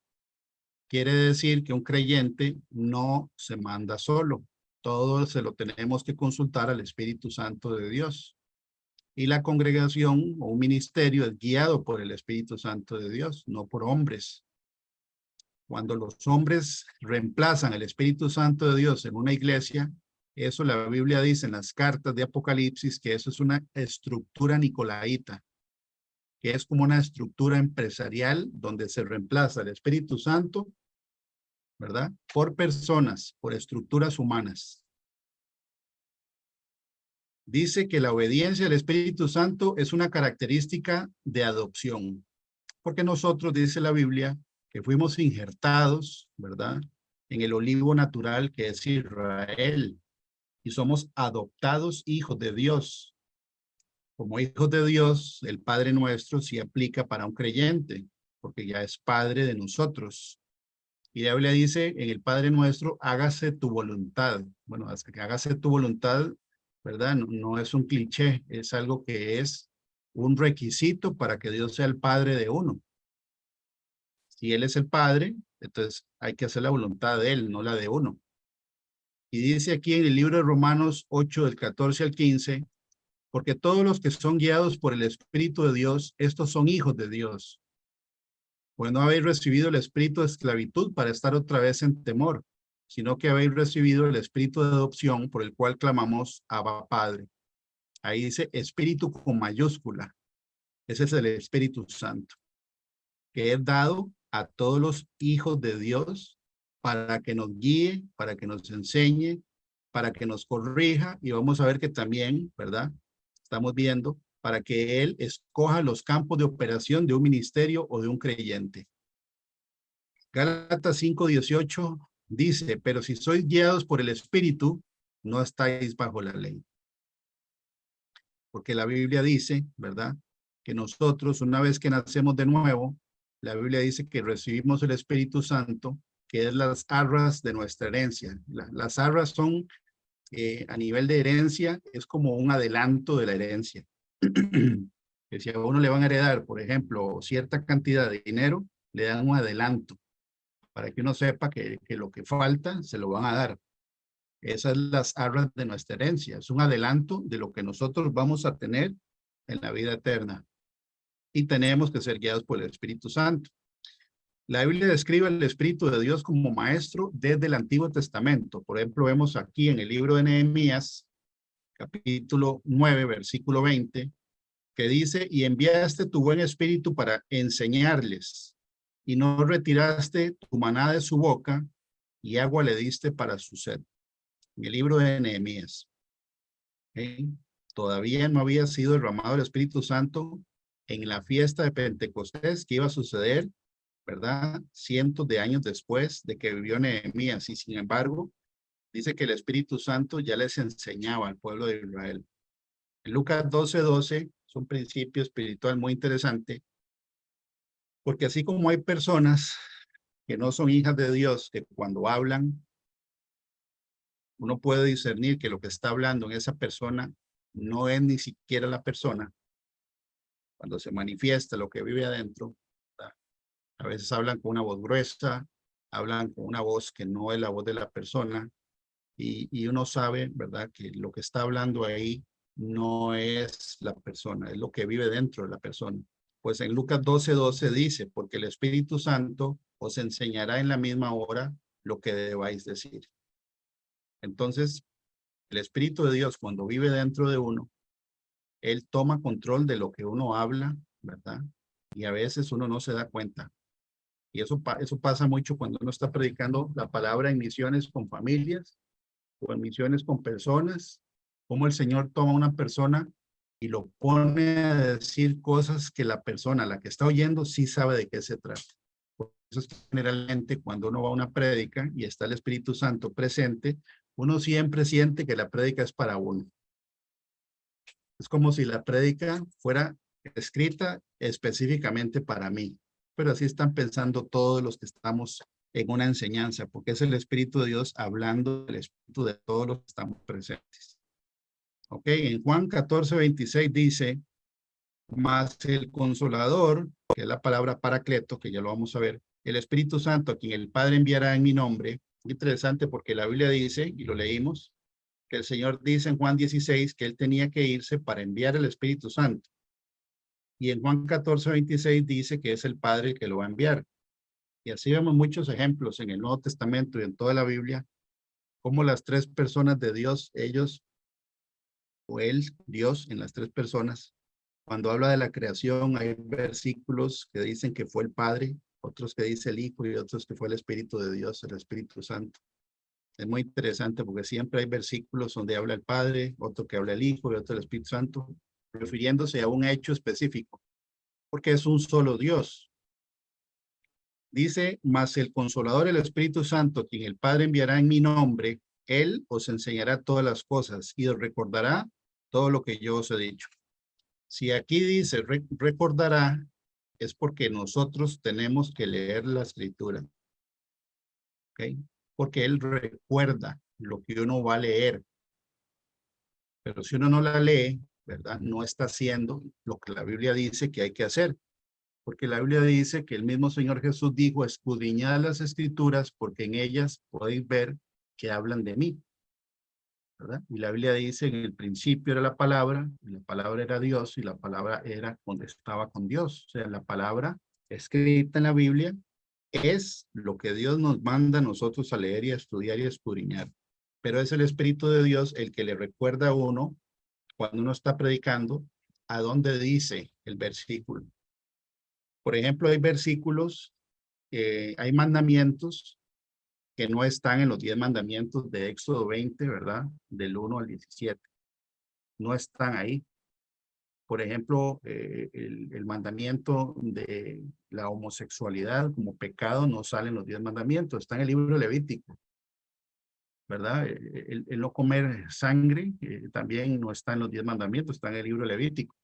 Quiere decir que un creyente no se manda solo. Todo se lo tenemos que consultar al Espíritu Santo de Dios. Y la congregación o un ministerio es guiado por el Espíritu Santo de Dios, no por hombres. Cuando los hombres reemplazan el Espíritu Santo de Dios en una iglesia, eso la Biblia dice en las cartas de Apocalipsis que eso es una estructura nicolaíta, que es como una estructura empresarial donde se reemplaza el Espíritu Santo, ¿verdad? Por personas, por estructuras humanas. Dice que la obediencia al Espíritu Santo es una característica de adopción, porque nosotros, dice la Biblia, que fuimos injertados, ¿verdad? En el olivo natural que es Israel, y somos adoptados hijos de Dios. Como hijos de Dios, el Padre nuestro sí aplica para un creyente, porque ya es Padre de nosotros. Y la Biblia dice en el Padre nuestro, hágase tu voluntad. Bueno, que hágase tu voluntad, ¿verdad? No es un cliché, es algo que es un requisito para que Dios sea el Padre de uno. Si Él es el Padre, entonces hay que hacer la voluntad de Él, no la de uno. Y dice aquí en el libro de Romanos 8, del 14 al 15, porque todos los que son guiados por el Espíritu de Dios, estos son hijos de Dios. Pues no habéis recibido el espíritu de esclavitud para estar otra vez en temor, sino que habéis recibido el espíritu de adopción por el cual clamamos Abba Padre. Ahí dice espíritu con mayúscula. Ese es el Espíritu Santo, que es dado a todos los hijos de Dios para que nos guíe, para que nos enseñe, para que nos corrija, y vamos a ver que también, ¿verdad? Estamos viendo para que Él escoja los campos de operación de un ministerio o de un creyente. Gálatas 5:18 dice, pero si sois guiados por el Espíritu, no estáis bajo la ley. Porque la Biblia dice, ¿verdad? Que nosotros, una vez que nacemos de nuevo, la Biblia dice que recibimos el Espíritu Santo, que es las arras de nuestra herencia. Las arras son, a nivel de herencia, es como un adelanto de la herencia. Que si a uno le van a heredar, por ejemplo, cierta cantidad de dinero, le dan un adelanto para que uno sepa que lo que falta se lo van a dar. Esas son las arras de nuestra herencia. Es un adelanto de lo que nosotros vamos a tener en la vida eterna. Y tenemos que ser guiados por el Espíritu Santo. La Biblia describe al Espíritu de Dios como maestro desde el Antiguo Testamento. Por ejemplo, vemos aquí en el libro de Nehemías, capítulo 9, versículo 20, que dice, y enviaste tu buen espíritu para enseñarles, y no retiraste tu maná de su boca, y agua le diste para su sed. En el libro de Nehemías. ¿Okay? Todavía no había sido derramado el Espíritu Santo en la fiesta de Pentecostés que iba a suceder, ¿verdad? Cientos de años después de que vivió Nehemías, y sin embargo, dice que el Espíritu Santo ya les enseñaba al pueblo de Israel. En Lucas 12:12 es un principio espiritual muy interesante, porque así como hay personas que no son hijas de Dios, que cuando hablan, uno puede discernir que lo que está hablando en esa persona no es ni siquiera la persona. Cuando se manifiesta lo que vive adentro, ¿verdad? A veces hablan con una voz gruesa, hablan con una voz que no es la voz de la persona, y uno sabe, ¿verdad?, que lo que está hablando ahí no es la persona, es lo que vive dentro de la persona. Pues en Lucas 12:12 dice, porque el Espíritu Santo os enseñará en la misma hora lo que debáis decir. Entonces, el Espíritu de Dios, cuando vive dentro de uno, Él toma control de lo que uno habla, ¿verdad? Y a veces uno no se da cuenta. Y eso pasa mucho cuando uno está predicando la palabra en misiones con familias o en misiones con personas, como el Señor toma a una persona y lo pone a decir cosas que la persona, la que está oyendo, sí sabe de qué se trata. Por eso es que generalmente cuando uno va a una prédica y está el Espíritu Santo presente, uno siempre siente que la prédica es para uno. Es como si la prédica fuera escrita específicamente para mí. Pero así están pensando todos los que estamos en una enseñanza, porque es el Espíritu de Dios hablando del Espíritu de todos los que estamos presentes. Ok, en Juan 14:26 dice, mas el Consolador, que es la palabra Paracleto, que ya lo vamos a ver, el Espíritu Santo, a quien el Padre enviará en mi nombre. Interesante porque la Biblia dice, y lo leímos, que el Señor dice en Juan 16 que Él tenía que irse para enviar el Espíritu Santo. Y en Juan 14:26 dice que es el Padre el que lo va a enviar. Y así vemos muchos ejemplos en el Nuevo Testamento y en toda la Biblia, como las tres personas de Dios, ellos o Él, Dios, en las tres personas. Cuando habla de la creación, hay versículos que dicen que fue el Padre, otros que dice el Hijo y otros que fue el Espíritu de Dios, el Espíritu Santo. Es muy interesante porque siempre hay versículos donde habla el Padre, otro que habla el Hijo y otro el Espíritu Santo, refiriéndose a un hecho específico, porque es un solo Dios. Dice, mas el Consolador, el Espíritu Santo, quien el Padre enviará en mi nombre, Él os enseñará todas las cosas y os recordará todo lo que yo os he dicho. Si aquí dice recordará, es porque nosotros tenemos que leer la Escritura. ¿Ok? Porque Él recuerda lo que uno va a leer. Pero si uno no la lee, ¿verdad? No está haciendo lo que la Biblia dice que hay que hacer. Porque la Biblia dice que el mismo Señor Jesús dijo, escudriñad las Escrituras porque en ellas podéis ver que hablan de mí. ¿Verdad? Y la Biblia dice, en el principio era la palabra, y la palabra era Dios, y la palabra era cuando estaba con Dios. O sea, la palabra escrita en la Biblia es lo que Dios nos manda a nosotros a leer y a estudiar y a escudriñar. Pero es el Espíritu de Dios el que le recuerda a uno, cuando uno está predicando, a dónde dice el versículo. Por ejemplo, hay versículos, hay mandamientos que no están en los 10 mandamientos de Éxodo 20, ¿verdad? Del 1 al 17. No están ahí. Por ejemplo, el mandamiento de la homosexualidad como pecado no sale en los 10 mandamientos, está en el libro Levítico, ¿verdad? El no comer sangre también no está en los 10 mandamientos, está en el libro Levítico.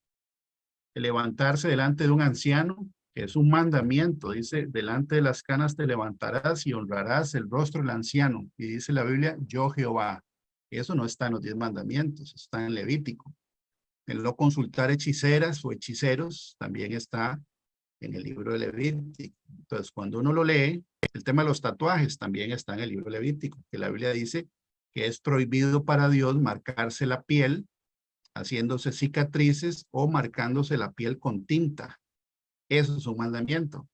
El levantarse delante de un anciano, que es un mandamiento, dice, delante de las canas te levantarás y honrarás el rostro del anciano. Y dice la Biblia, yo Jehová. Eso no está en los 10 mandamientos, está en Levítico. El no consultar hechiceras o hechiceros también está en el libro de Levítico. Entonces, cuando uno lo lee, el tema de los tatuajes también está en el libro de Levítico, que la Biblia dice que es prohibido para Dios marcarse la piel, haciéndose cicatrices o marcándose la piel con tinta. Eso es un mandamiento.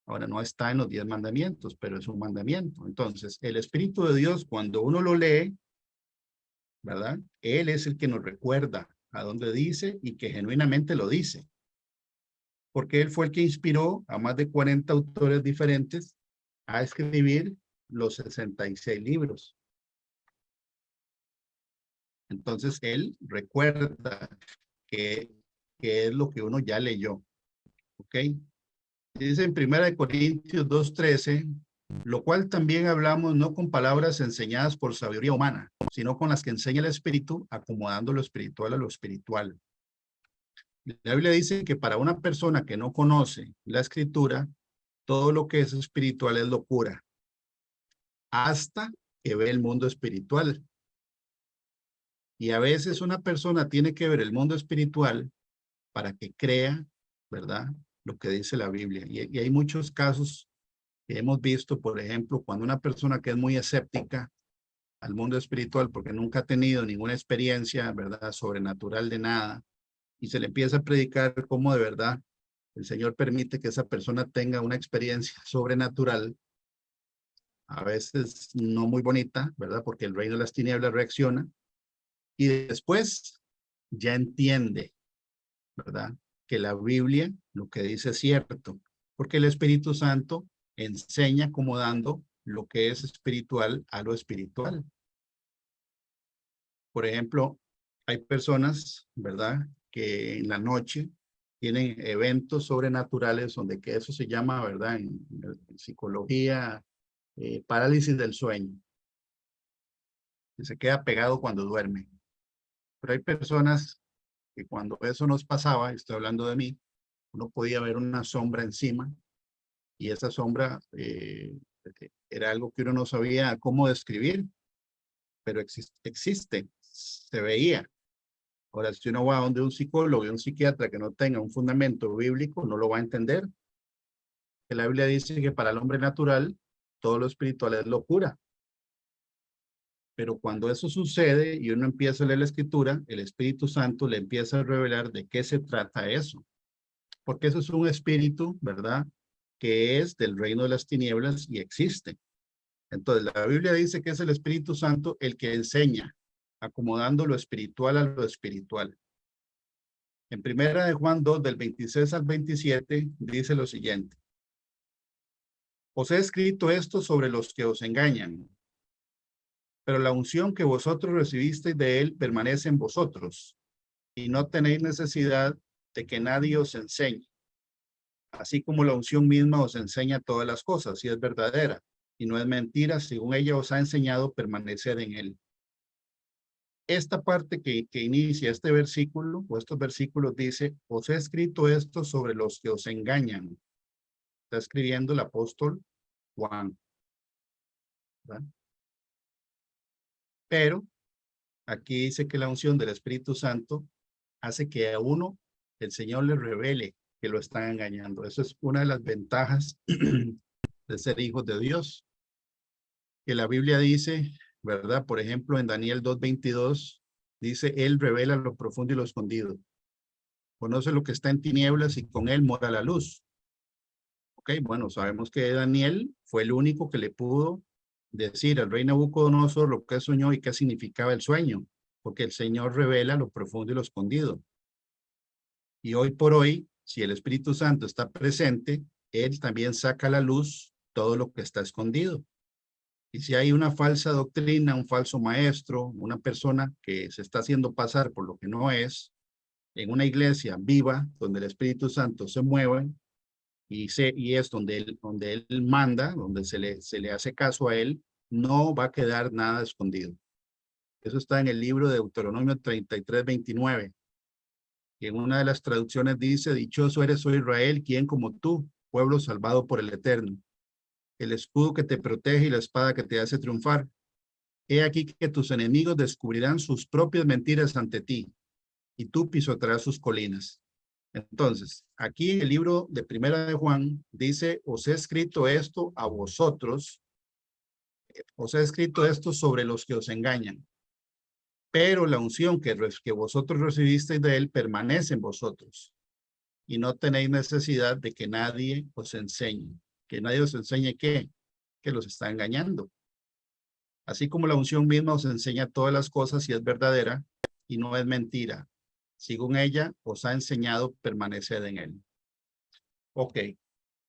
Ahora no está en los 10 mandamientos, pero es un mandamiento. Entonces, el Espíritu de Dios, cuando uno lo lee, ¿verdad? Él es el que nos recuerda a dónde dice y que genuinamente lo dice. Porque él fue el que inspiró a más de 40 autores diferentes a escribir los 66 libros. Entonces, él recuerda que es lo que uno ya leyó. ¿Ok? Dice en 1 Corintios 2:13, lo cual también hablamos no con palabras enseñadas por sabiduría humana, sino con las que enseña el Espíritu, acomodando lo espiritual a lo espiritual. La Biblia dice que para una persona que no conoce la Escritura, todo lo que es espiritual es locura, hasta que ve el mundo espiritual. Y a veces una persona tiene que ver el mundo espiritual para que crea, ¿verdad? Lo que dice la Biblia. Y hay muchos casos que hemos visto, por ejemplo, cuando una persona que es muy escéptica al mundo espiritual porque nunca ha tenido ninguna experiencia, ¿verdad? Sobrenatural de nada, y se le empieza a predicar cómo de verdad el Señor permite que esa persona tenga una experiencia sobrenatural, a veces no muy bonita, ¿verdad? Porque el reino de las tinieblas reacciona y después ya entiende, ¿verdad? Que la Biblia lo que dice es cierto, porque el Espíritu Santo enseña acomodando lo que es espiritual a lo espiritual. Por ejemplo, hay personas, ¿verdad? Que en la noche tienen eventos sobrenaturales donde que eso se llama, ¿verdad? En psicología, parálisis del sueño. Que se queda pegado cuando duerme. Pero hay personas que cuando eso nos pasaba, estoy hablando de mí, uno podía ver una sombra encima y esa sombra era algo que uno no sabía cómo describir, pero existe, se veía. Ahora, si uno va donde un psicólogo y un psiquiatra que no tenga un fundamento bíblico, no lo va a entender. Que la Biblia dice que para el hombre natural, todo lo espiritual es locura. Pero cuando eso sucede y uno empieza a leer la escritura, el Espíritu Santo le empieza a revelar de qué se trata eso. Porque eso es un espíritu, ¿verdad? Que es del reino de las tinieblas y existe. Entonces, la Biblia dice que es el Espíritu Santo el que enseña, acomodando lo espiritual a lo espiritual. En primera de Juan 2, del 26 al 27, dice lo siguiente. Os he escrito esto sobre los que os engañan, pero la unción que vosotros recibisteis de él permanece en vosotros, y no tenéis necesidad de que nadie os enseñe, así como la unción misma os enseña todas las cosas, y es verdadera, y no es mentira, según ella os ha enseñado, permanecer en él. Esta parte que inicia este versículo, o estos versículos, dice, os he escrito esto sobre los que os engañan. Está escribiendo el apóstol Juan, ¿verdad? Pero aquí dice que la unción del Espíritu Santo hace que a uno el Señor le revele que lo están engañando. Eso es una de las ventajas de ser hijos de Dios. Que la Biblia dice, ¿verdad? Por ejemplo, en Daniel 2:22, dice, Él revela lo profundo y lo escondido. Conoce lo que está en tinieblas y con Él mora la luz. Ok, bueno, sabemos que Daniel fue el único que le pudo decir al rey Nabucodonosor lo que soñó y qué significaba el sueño, porque el Señor revela lo profundo y lo escondido. Y hoy por hoy, si el Espíritu Santo está presente, Él también saca a la luz todo lo que está escondido. Y si hay una falsa doctrina, un falso maestro, una persona que se está haciendo pasar por lo que no es, en una iglesia viva, donde el Espíritu Santo se mueve, y es donde él manda, donde se le hace caso a él, no va a quedar nada escondido. Eso está en el libro de Deuteronomio 33:29. Y en una de las traducciones dice, dichoso eres, oh Israel, quien como tú, pueblo salvado por el Eterno, el escudo que te protege y la espada que te hace triunfar. He aquí que tus enemigos descubrirán sus propias mentiras ante ti, y tú pisotearás sus colinas. Entonces, aquí en el libro de Primera de Juan dice, os he escrito esto a vosotros, os he escrito esto sobre los que os engañan, pero la unción que vosotros recibisteis de él permanece en vosotros, y no tenéis necesidad de que nadie os enseñe. Que nadie os enseñe qué, que los está engañando. Así como la unción misma os enseña todas las cosas y es verdadera y no es mentira. Según ella os ha enseñado, permaneced en él. Ok.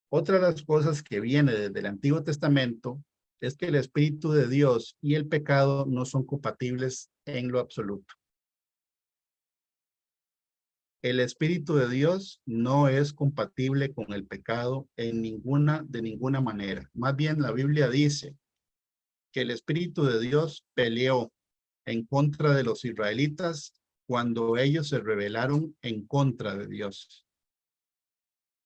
Otra de las cosas que viene desde el Antiguo Testamento es que el Espíritu de Dios y el pecado no son compatibles en lo absoluto. El Espíritu de Dios no es compatible con el pecado de ninguna manera. Más bien la Biblia dice que el Espíritu de Dios peleó en contra de los israelitas cuando ellos se rebelaron en contra de Dios.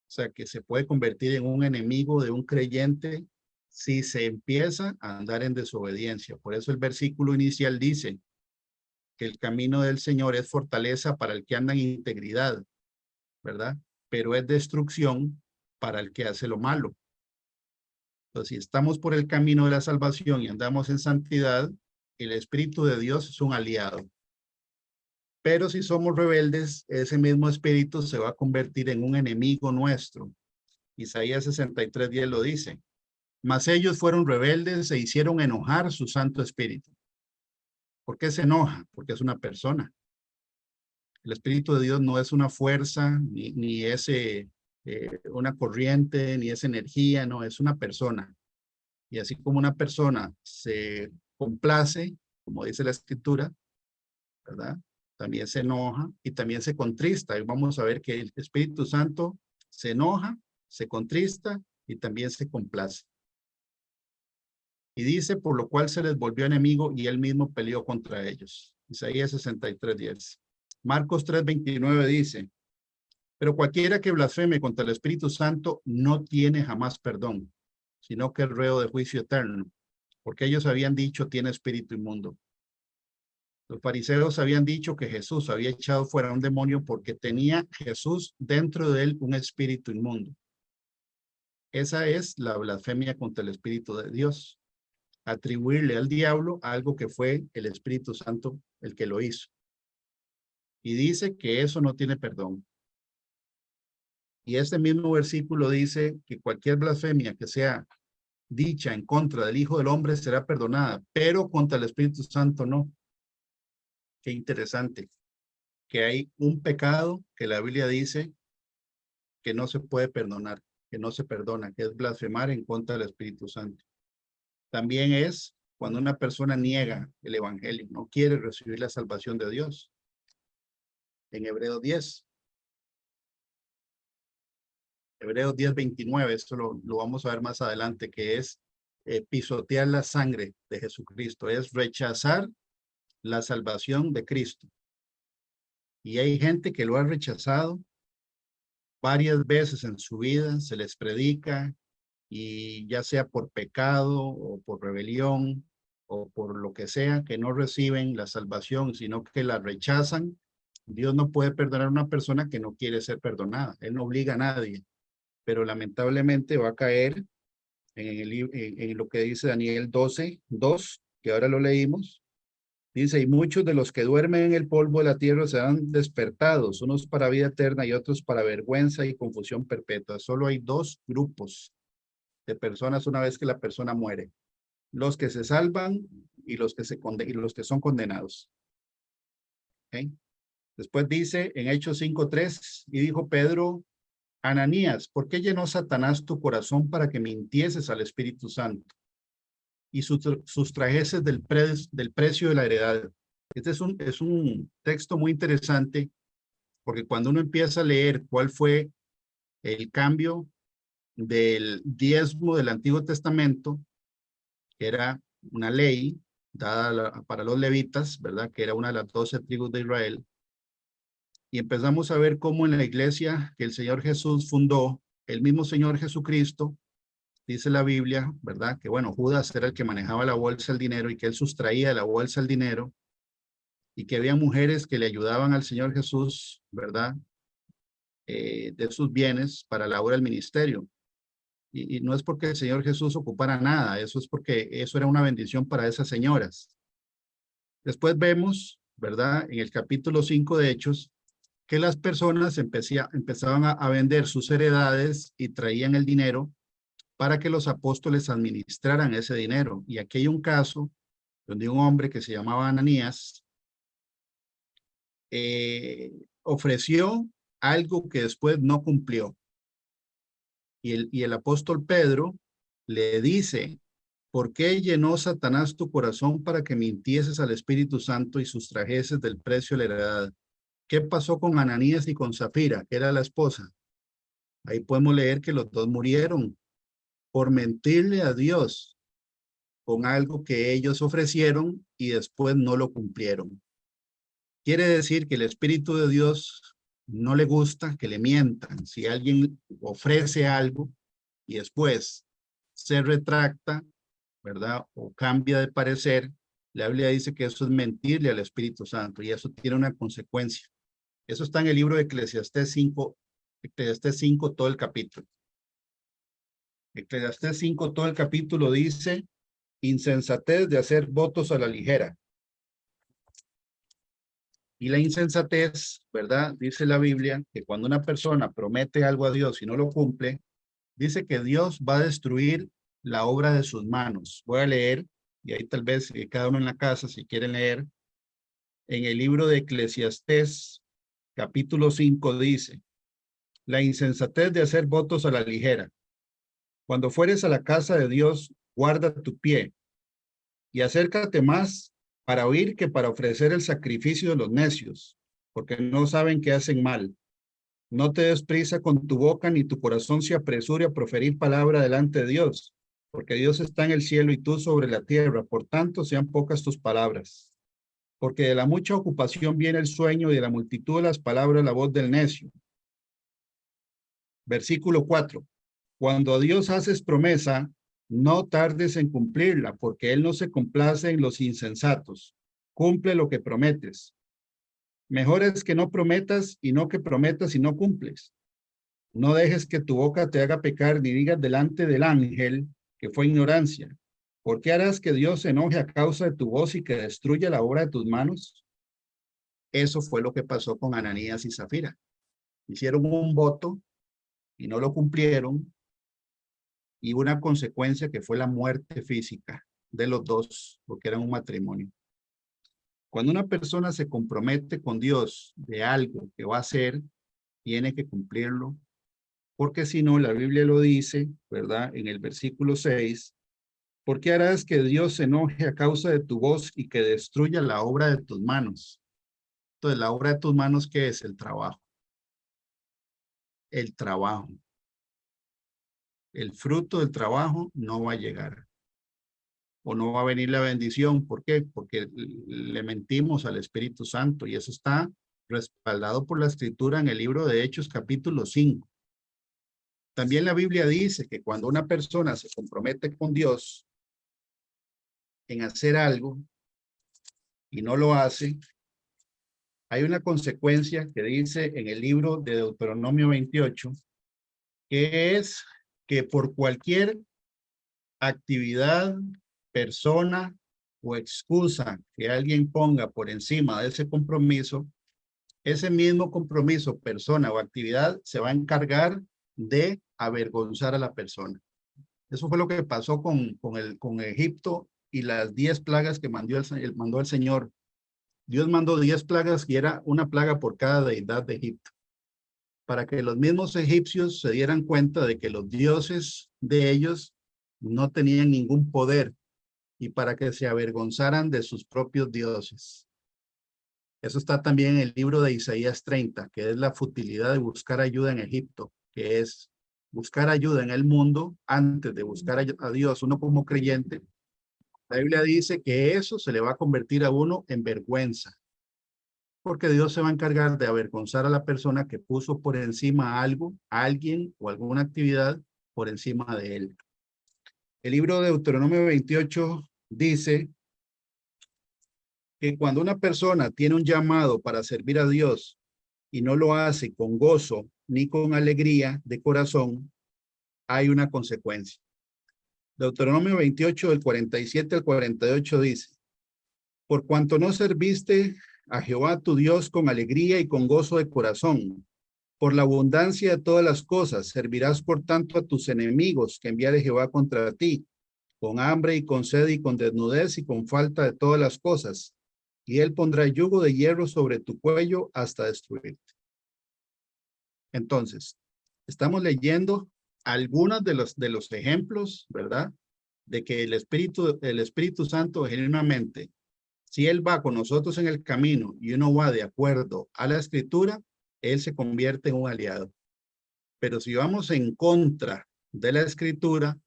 O sea, que se puede convertir en un enemigo de un creyente si se empieza a andar en desobediencia. Por eso el versículo inicial dice que el camino del Señor es fortaleza para el que anda en integridad, ¿verdad? Pero es destrucción para el que hace lo malo. Entonces, si estamos por el camino de la salvación y andamos en santidad, el Espíritu de Dios es un aliado. Pero si somos rebeldes, ese mismo espíritu se va a convertir en un enemigo nuestro. Isaías 63:10 lo dice. Mas ellos fueron rebeldes e hicieron enojar su Santo Espíritu. ¿Por qué se enoja? Porque es una persona. El Espíritu de Dios no es una fuerza, ni es una corriente, ni es energía, no, es una persona. Y así como una persona se complace, como dice la Escritura, ¿verdad? También se enoja y también se contrista. Y vamos a ver que el Espíritu Santo se enoja, se contrista y también se complace. Y dice, por lo cual se les volvió enemigo y él mismo peleó contra ellos. Isaías 63:10. Marcos 3:29 dice, pero cualquiera que blasfeme contra el Espíritu Santo no tiene jamás perdón, sino que es reo de juicio eterno, porque ellos habían dicho, tiene espíritu inmundo. Los fariseos habían dicho que Jesús había echado fuera un demonio porque tenía Jesús dentro de él un espíritu inmundo. Esa es la blasfemia contra el Espíritu de Dios. Atribuirle al diablo algo que fue el Espíritu Santo el que lo hizo. Y dice que eso no tiene perdón. Y este mismo versículo dice que cualquier blasfemia que sea dicha en contra del Hijo del Hombre será perdonada, pero contra el Espíritu Santo no. Qué interesante. Que hay un pecado que la Biblia dice que no se puede perdonar, que no se perdona, que es blasfemar en contra del Espíritu Santo. También es cuando una persona niega el evangelio, no quiere recibir la salvación de Dios. En Hebreos 10. Hebreos 10:29, esto lo vamos a ver más adelante, que es pisotear la sangre de Jesucristo, es rechazar la salvación de Cristo. Y hay gente que lo ha rechazado varias veces en su vida, se les predica, y ya sea por pecado o por rebelión o por lo que sea, que no reciben la salvación, sino que la rechazan. Dios no puede perdonar a una persona que no quiere ser perdonada. Él no obliga a nadie, pero lamentablemente va a caer en lo que dice Daniel 12:2, que ahora lo leímos. Dice, y muchos de los que duermen en el polvo de la tierra serán despertados, unos para vida eterna y otros para vergüenza y confusión perpetua. Solo hay dos grupos de personas una vez que la persona muere: los que se salvan y los que son condenados. ¿Okay? Después dice en Hechos 5:3, y dijo Pedro, Ananías, ¿por qué llenó Satanás tu corazón para que mintieses al Espíritu Santo y sustrajeses del precio de la heredad? Este es un texto muy interesante, porque cuando uno empieza a leer cuál fue el cambio del diezmo del Antiguo Testamento, que era una ley dada para los levitas, ¿verdad? Que era una de las 12 tribus de Israel. Y empezamos a ver cómo en la iglesia que el Señor Jesús fundó, el mismo Señor Jesucristo, dice la Biblia, ¿verdad? Que bueno, Judas era el que manejaba la bolsa del dinero y que él sustraía de la bolsa el dinero, y que había mujeres que le ayudaban al Señor Jesús, ¿verdad? De sus bienes para la obra del ministerio. Y no es porque el Señor Jesús ocupara nada, eso es porque eso era una bendición para esas señoras. Después vemos, ¿verdad? En el capítulo 5 de Hechos, que las personas empezaban a vender sus heredades y traían el dinero para que los apóstoles administraran ese dinero. Y aquí hay un caso donde un hombre que se llamaba Ananías ofreció algo que después no cumplió. Y el apóstol Pedro le dice, ¿por qué llenó Satanás tu corazón para que mintieses al Espíritu Santo y sustrajeses del precio de la heredad? ¿Qué pasó con Ananías y con Zafira, que era la esposa? Ahí podemos leer que los dos murieron por mentirle a Dios con algo que ellos ofrecieron y después no lo cumplieron. Quiere decir que el Espíritu de Dios no le gusta que le mientan. Si alguien ofrece algo y después se retracta, ¿verdad? O cambia de parecer, la Biblia dice que eso es mentirle al Espíritu Santo y eso tiene una consecuencia. Eso está en el libro de Eclesiastés 5, todo el capítulo. Eclesiastés 5, todo el capítulo dice, insensatez de hacer votos a la ligera. Y la insensatez, ¿verdad? Dice la Biblia que cuando una persona promete algo a Dios y no lo cumple, dice que Dios va a destruir la obra de sus manos. Voy a leer, y ahí tal vez cada uno en la casa, si quieren leer, en el libro de Eclesiastés, capítulo 5, dice, la insensatez de hacer votos a la ligera. Cuando fueres a la casa de Dios, guarda tu pie y acércate más para oír que para ofrecer el sacrificio de los necios, porque no saben que hacen mal. No te des prisa con tu boca ni tu corazón se apresure a proferir palabra delante de Dios, porque Dios está en el cielo y tú sobre la tierra, por tanto sean pocas tus palabras. Porque de la mucha ocupación viene el sueño y de la multitud de las palabras la voz del necio. Versículo 4. Cuando a Dios haces promesa, no tardes en cumplirla, porque Él no se complace en los insensatos. Cumple lo que prometes. Mejor es que no prometas y no que prometas y no cumples. No dejes que tu boca te haga pecar ni digas delante del ángel que fue ignorancia. ¿Por qué harás que Dios se enoje a causa de tu voz y que destruya la obra de tus manos? Eso fue lo que pasó con Ananías y Zafira. Hicieron un voto y no lo cumplieron, y una consecuencia que fue la muerte física de los dos, porque eran un matrimonio. Cuando una persona se compromete con Dios de algo que va a hacer, tiene que cumplirlo, porque si no, la Biblia lo dice, ¿verdad? En el versículo 6, ¿por qué harás que Dios se enoje a causa de tu voz y que destruya la obra de tus manos? Entonces, la obra de tus manos, ¿qué es? El trabajo. El trabajo. El fruto del trabajo no va a llegar. O no va a venir la bendición. ¿Por qué? Porque le mentimos al Espíritu Santo y eso está respaldado por la Escritura en el libro de Hechos capítulo 5. También la Biblia dice que cuando una persona se compromete con Dios en hacer algo y no lo hace, hay una consecuencia que dice en el libro de Deuteronomio 28, que es que por cualquier actividad, persona o excusa que alguien ponga por encima de ese compromiso, ese mismo compromiso, persona o actividad se va a encargar de avergonzar a la persona. Eso fue lo que pasó con Egipto y las 10 plagas que mandó el Señor. Dios mandó 10 plagas y era una plaga por cada deidad de Egipto, para que los mismos egipcios se dieran cuenta de que los dioses de ellos no tenían ningún poder y para que se avergonzaran de sus propios dioses. Eso está también en el libro de Isaías 30, que es la futilidad de buscar ayuda en Egipto, que es buscar ayuda en el mundo antes de buscar a Dios. Uno como creyente, la Biblia dice que eso se le va a convertir a uno en vergüenza, porque Dios se va a encargar de avergonzar a la persona que puso por encima algo, a alguien o alguna actividad por encima de él. El libro de Deuteronomio 28 dice que cuando una persona tiene un llamado para servir a Dios y no lo hace con gozo ni con alegría de corazón, hay una consecuencia. Deuteronomio 28 del 47 al 48 dice, por cuanto no serviste a Jehová tu Dios con alegría y con gozo de corazón, por la abundancia de todas las cosas, servirás por tanto a tus enemigos que enviare Jehová contra ti, con hambre y con sed y con desnudez y con falta de todas las cosas. Y él pondrá yugo de hierro sobre tu cuello hasta destruirte. Entonces, estamos leyendo algunos de los ejemplos, ¿verdad? De que el Espíritu Santo genuinamente, si él va con nosotros en el camino y uno va de acuerdo a la Escritura, él se convierte en un aliado. Pero si vamos en contra de la Escritura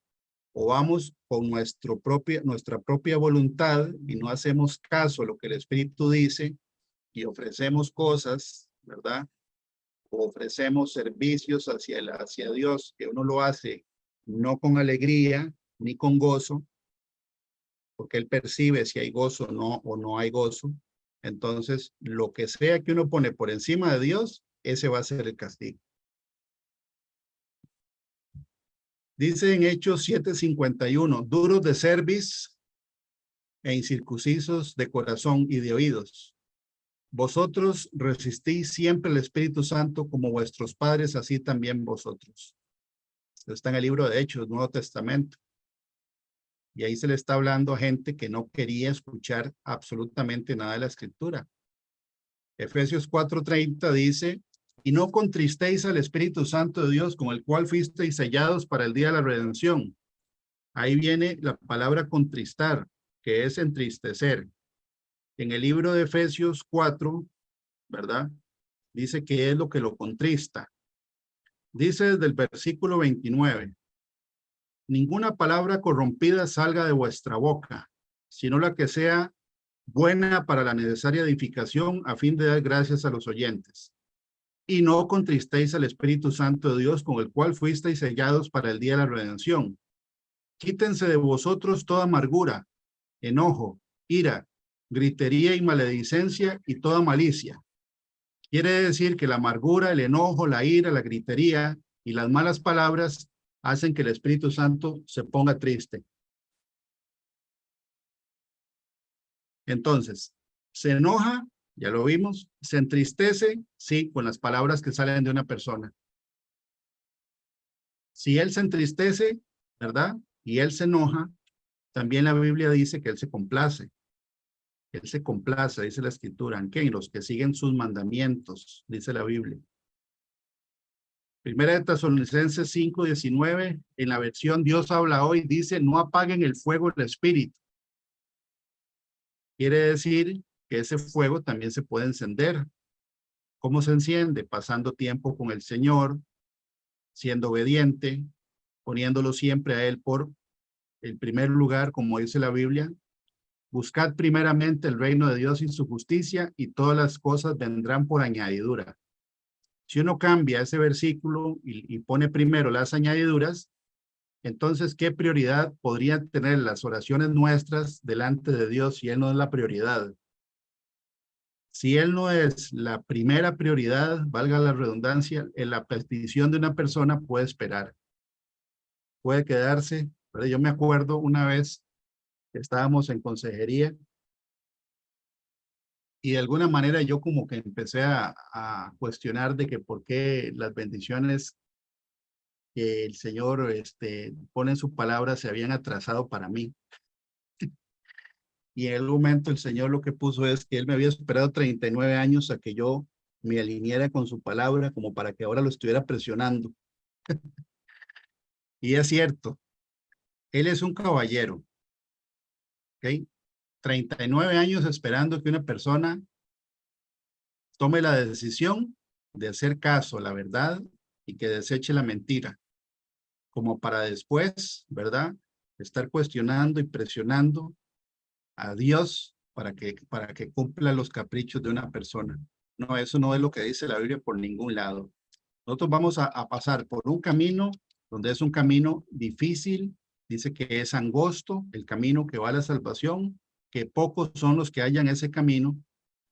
o vamos con nuestra propia voluntad y no hacemos caso a lo que el Espíritu dice y ofrecemos cosas, ¿verdad? O ofrecemos servicios hacia Dios, que uno lo hace no con alegría ni con gozo, porque él percibe si hay gozo o no hay gozo. Entonces, lo que sea que uno pone por encima de Dios, ese va a ser el castigo. Dice en Hechos 7:51, duros de cerviz e incircuncisos de corazón y de oídos. Vosotros resistís siempre el Espíritu Santo como vuestros padres, así también vosotros. Esto está en el libro de Hechos, Nuevo Testamento. Y ahí se le está hablando a gente que no quería escuchar absolutamente nada de la Escritura. Efesios 4:30 dice, y no contristéis al Espíritu Santo de Dios, con el cual fuisteis sellados para el día de la redención. Ahí viene la palabra contristar, que es entristecer. En el libro de Efesios 4, ¿verdad? Dice que es lo que lo contrista. Dice desde el versículo 29, ninguna palabra corrompida salga de vuestra boca, sino la que sea buena para la necesaria edificación a fin de dar gracias a los oyentes. Y no contristéis al Espíritu Santo de Dios, con el cual fuisteis sellados para el día de la redención. Quítense de vosotros toda amargura, enojo, ira, gritería y maledicencia y toda malicia. Quiere decir que la amargura, el enojo, la ira, la gritería y las malas palabras hacen que el Espíritu Santo se ponga triste. Entonces, se enoja, ya lo vimos, se entristece, sí, con las palabras que salen de una persona. Si él se entristece, ¿verdad? Y él se enoja, también la Biblia dice que él se complace. Él se complace, dice la Escritura. ¿En qué? En los que siguen sus mandamientos, dice la Biblia. Primera de Tesalonicenses 5:19, en la versión Dios habla hoy, dice, no apaguen el fuego del Espíritu. Quiere decir que ese fuego también se puede encender. ¿Cómo se enciende? Pasando tiempo con el Señor, siendo obediente, poniéndolo siempre a Él por el primer lugar, como dice la Biblia. Buscad primeramente el reino de Dios y su justicia, y todas las cosas vendrán por añadidura. Si uno cambia ese versículo y pone primero las añadiduras, entonces, ¿qué prioridad podrían tener las oraciones nuestras delante de Dios si Él no es la prioridad? Si Él no es la primera prioridad, valga la redundancia, en la petición de una persona puede esperar, puede quedarse. Pero yo me acuerdo una vez que estábamos en consejería y de alguna manera yo como que empecé a cuestionar de que por qué las bendiciones que el Señor pone en su palabra se habían atrasado para mí. Y en el momento el Señor lo que puso es que Él me había esperado 39 años a que yo me alineara con su palabra como para que ahora lo estuviera presionando. Y es cierto, Él es un caballero, ¿ok? 39 años esperando que una persona tome la decisión de hacer caso a la verdad y que deseche la mentira, como para después, ¿verdad? Estar cuestionando y presionando a Dios para que cumpla los caprichos de una persona. No, eso no es lo que dice la Biblia por ningún lado. Nosotros vamos a pasar por un camino donde es un camino difícil, dice que es angosto, el camino que va a la salvación, que pocos son los que hallan ese camino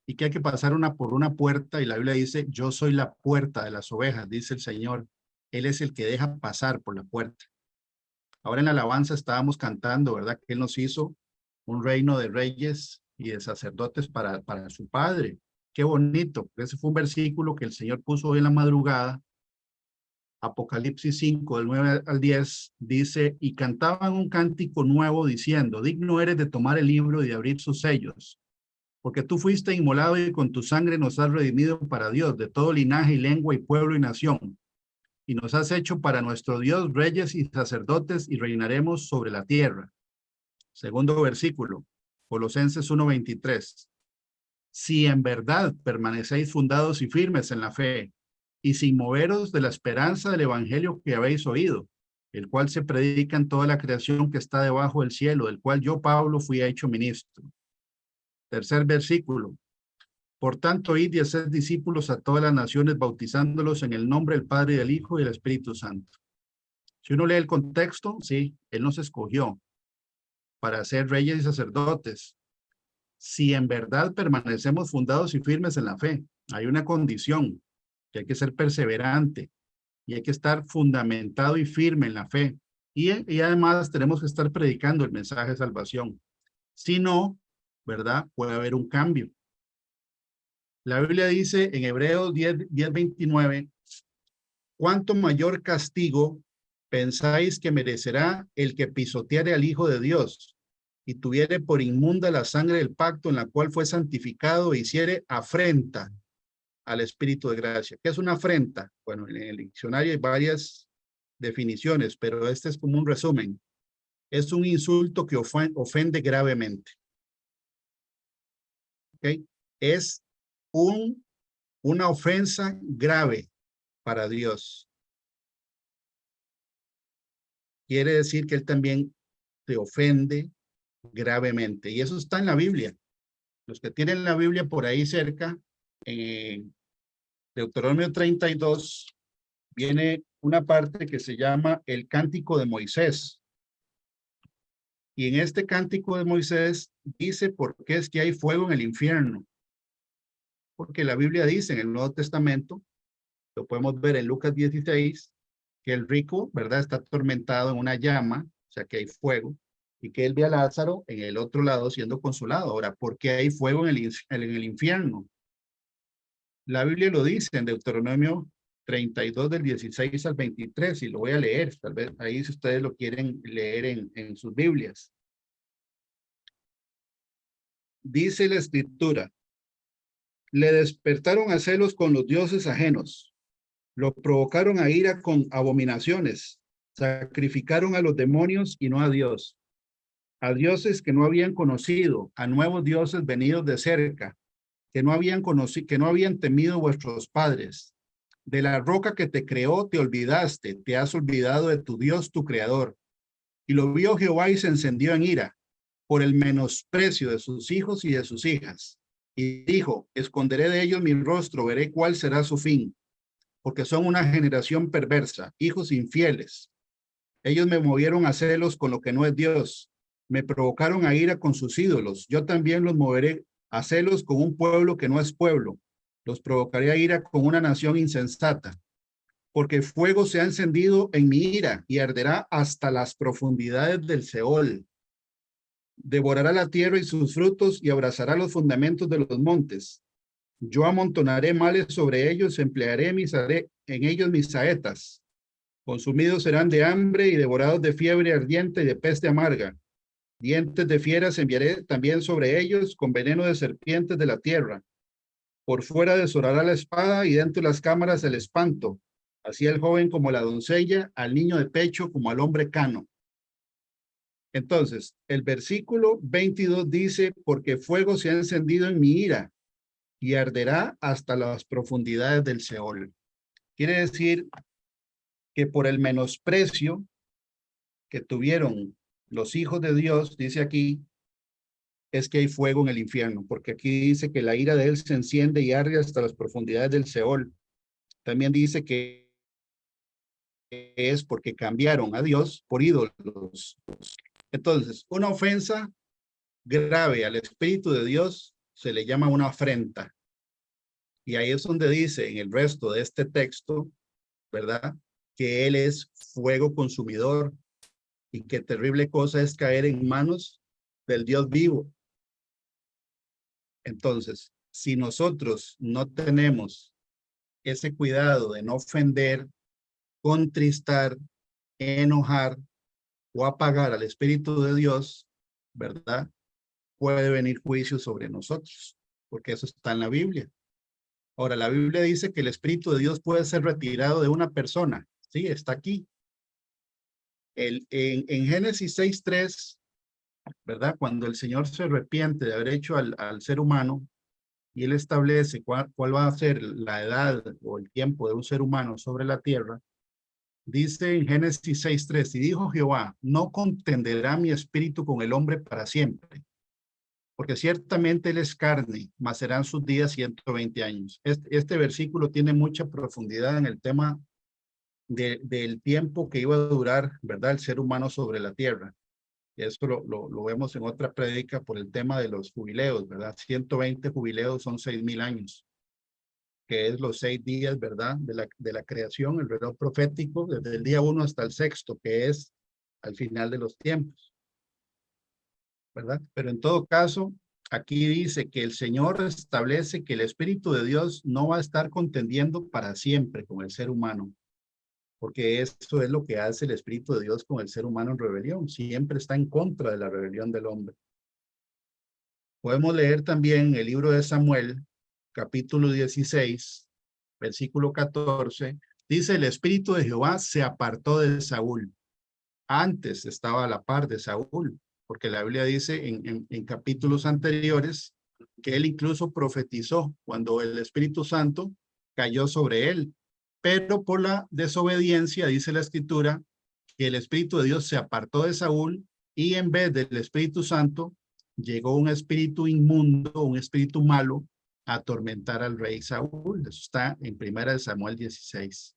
y que hay que pasar por una puerta, y la Biblia dice, yo soy la puerta de las ovejas, dice el Señor. Él es el que deja pasar por la puerta. Ahora en la alabanza estábamos cantando, ¿verdad? Que Él nos hizo un reino de reyes y de sacerdotes para su Padre. Qué bonito. Ese fue un versículo que el Señor puso hoy en la madrugada. Apocalipsis 5, del 9 al 10, dice, y cantaban un cántico nuevo diciendo, digno eres de tomar el libro y de abrir sus sellos, porque tú fuiste inmolado y con tu sangre nos has redimido para Dios, de todo linaje y lengua y pueblo y nación. Y nos has hecho para nuestro Dios reyes y sacerdotes y reinaremos sobre la tierra. Segundo versículo, Colosenses 1:23. Si en verdad permanecéis fundados y firmes en la fe, y sin moveros de la esperanza del evangelio que habéis oído, el cual se predica en toda la creación que está debajo del cielo, del cual yo, Pablo, fui hecho ministro. Tercer versículo. Por tanto, id y haced discípulos a todas las naciones, bautizándolos en el nombre del Padre, y del Hijo y del Espíritu Santo. Si uno lee el contexto, sí, Él nos escogió para ser reyes y sacerdotes. Si en verdad permanecemos fundados y firmes en la fe, hay una condición, que hay que ser perseverante y hay que estar fundamentado y firme en la fe. Y además tenemos que estar predicando el mensaje de salvación. Si no, ¿verdad? Puede haber un cambio. La Biblia dice en Hebreos 10:29, ¿cuánto mayor castigo pensáis que merecerá el que pisoteare al Hijo de Dios y tuviere por inmunda la sangre del pacto en la cual fue santificado e hiciere afrenta al Espíritu de gracia? ¿Qué es una afrenta? Bueno, en el diccionario hay varias definiciones, pero este es como un resumen. Es un insulto que ofende gravemente. ¿Ok? Es una ofensa grave para Dios. Quiere decir que Él también te ofende gravemente. Y eso está en la Biblia. Los que tienen la Biblia por ahí cerca, en Deuteronomio 32, viene una parte que se llama el Cántico de Moisés. Y en este Cántico de Moisés dice por qué es que hay fuego en el infierno. Porque la Biblia dice en el Nuevo Testamento, lo podemos ver en Lucas 16, que el rico, ¿verdad?, está atormentado en una llama, o sea que hay fuego, y que él ve a Lázaro en el otro lado siendo consolado. Ahora, ¿por qué hay fuego en el infierno? La Biblia lo dice en Deuteronomio 32 del 16 al 23, y lo voy a leer, tal vez ahí si ustedes lo quieren leer en sus Biblias. Dice la Escritura, le despertaron a celos con los dioses ajenos, lo provocaron a ira con abominaciones, sacrificaron a los demonios y no a Dios, a dioses que no habían conocido, a nuevos dioses venidos de cerca, que no habían conocido, que no habían temido vuestros padres. De la roca que te creó te olvidaste, te has olvidado de tu Dios, tu creador. Y lo vio Jehová y se encendió en ira por el menosprecio de sus hijos y de sus hijas. Y dijo, esconderé de ellos mi rostro, veré cuál será su fin, porque son una generación perversa, hijos infieles. Ellos me movieron a celos con lo que no es Dios, me provocaron a ira con sus ídolos. Yo también los moveré a celos con un pueblo que no es pueblo. Los provocaré a ira con una nación insensata, porque fuego se ha encendido en mi ira y arderá hasta las profundidades del Seol. Devorará la tierra y sus frutos y abrazará los fundamentos de los montes. Yo amontonaré males sobre ellos, haré en ellos mis saetas. Consumidos serán de hambre y devorados de fiebre ardiente y de peste amarga. Dientes de fieras enviaré también sobre ellos, con veneno de serpientes de la tierra. Por fuera desorará la espada y dentro de las cámaras el espanto. Así el joven como la doncella, al niño de pecho como al hombre cano. Entonces, el versículo 22 dice, porque fuego se ha encendido en mi ira y arderá hasta las profundidades del Seol. Quiere decir que por el menosprecio que tuvieron los hijos de Dios, dice aquí, es que hay fuego en el infierno, porque aquí dice que la ira de él se enciende y arde hasta las profundidades del Seol. También dice que es porque cambiaron a Dios por ídolos. Entonces, una ofensa grave al Espíritu de Dios se le llama una afrenta. Y ahí es donde dice en el resto de este texto, ¿verdad?, que Él es fuego consumidor y qué terrible cosa es caer en manos del Dios vivo. Entonces, si nosotros no tenemos ese cuidado de no ofender, contristar, enojar o apagar al Espíritu de Dios, ¿verdad?, puede venir juicio sobre nosotros, porque eso está en la Biblia. Ahora, la Biblia dice que el Espíritu de Dios puede ser retirado de una persona. Sí, está aquí. En Génesis 6:3, ¿verdad? Cuando el Señor se arrepiente de haber hecho al ser humano y Él establece cuál va a ser la edad o el tiempo de un ser humano sobre la tierra, dice en Génesis 6:3, y dijo Jehová, no contenderá mi espíritu con el hombre para siempre, porque ciertamente él es carne, mas serán sus días 120 años. Este versículo tiene mucha profundidad en el tema del tiempo que iba a durar, ¿verdad?, el ser humano sobre la tierra. Y esto lo vemos en otra prédica por el tema de los jubileos, ¿verdad? 120 jubileos son 6,000 años, que es los 6 días, ¿verdad?, de la creación, el reloj profético, desde el día 1 hasta el sexto, que es al final de los tiempos, ¿verdad? Pero en todo caso, aquí dice que el Señor establece que el Espíritu de Dios no va a estar contendiendo para siempre con el ser humano, porque eso es lo que hace el Espíritu de Dios con el ser humano en rebelión. Siempre está en contra de la rebelión del hombre. Podemos leer también el libro de Samuel, capítulo 16, versículo 14. Dice, el Espíritu de Jehová se apartó de Saúl. Antes estaba a la par de Saúl, porque la Biblia dice en capítulos anteriores que él incluso profetizó cuando el Espíritu Santo cayó sobre él. Pero por la desobediencia, dice la Escritura, que el Espíritu de Dios se apartó de Saúl y en vez del Espíritu Santo llegó un espíritu inmundo, un espíritu malo, a atormentar al rey Saúl. Eso está en 1 Samuel 16.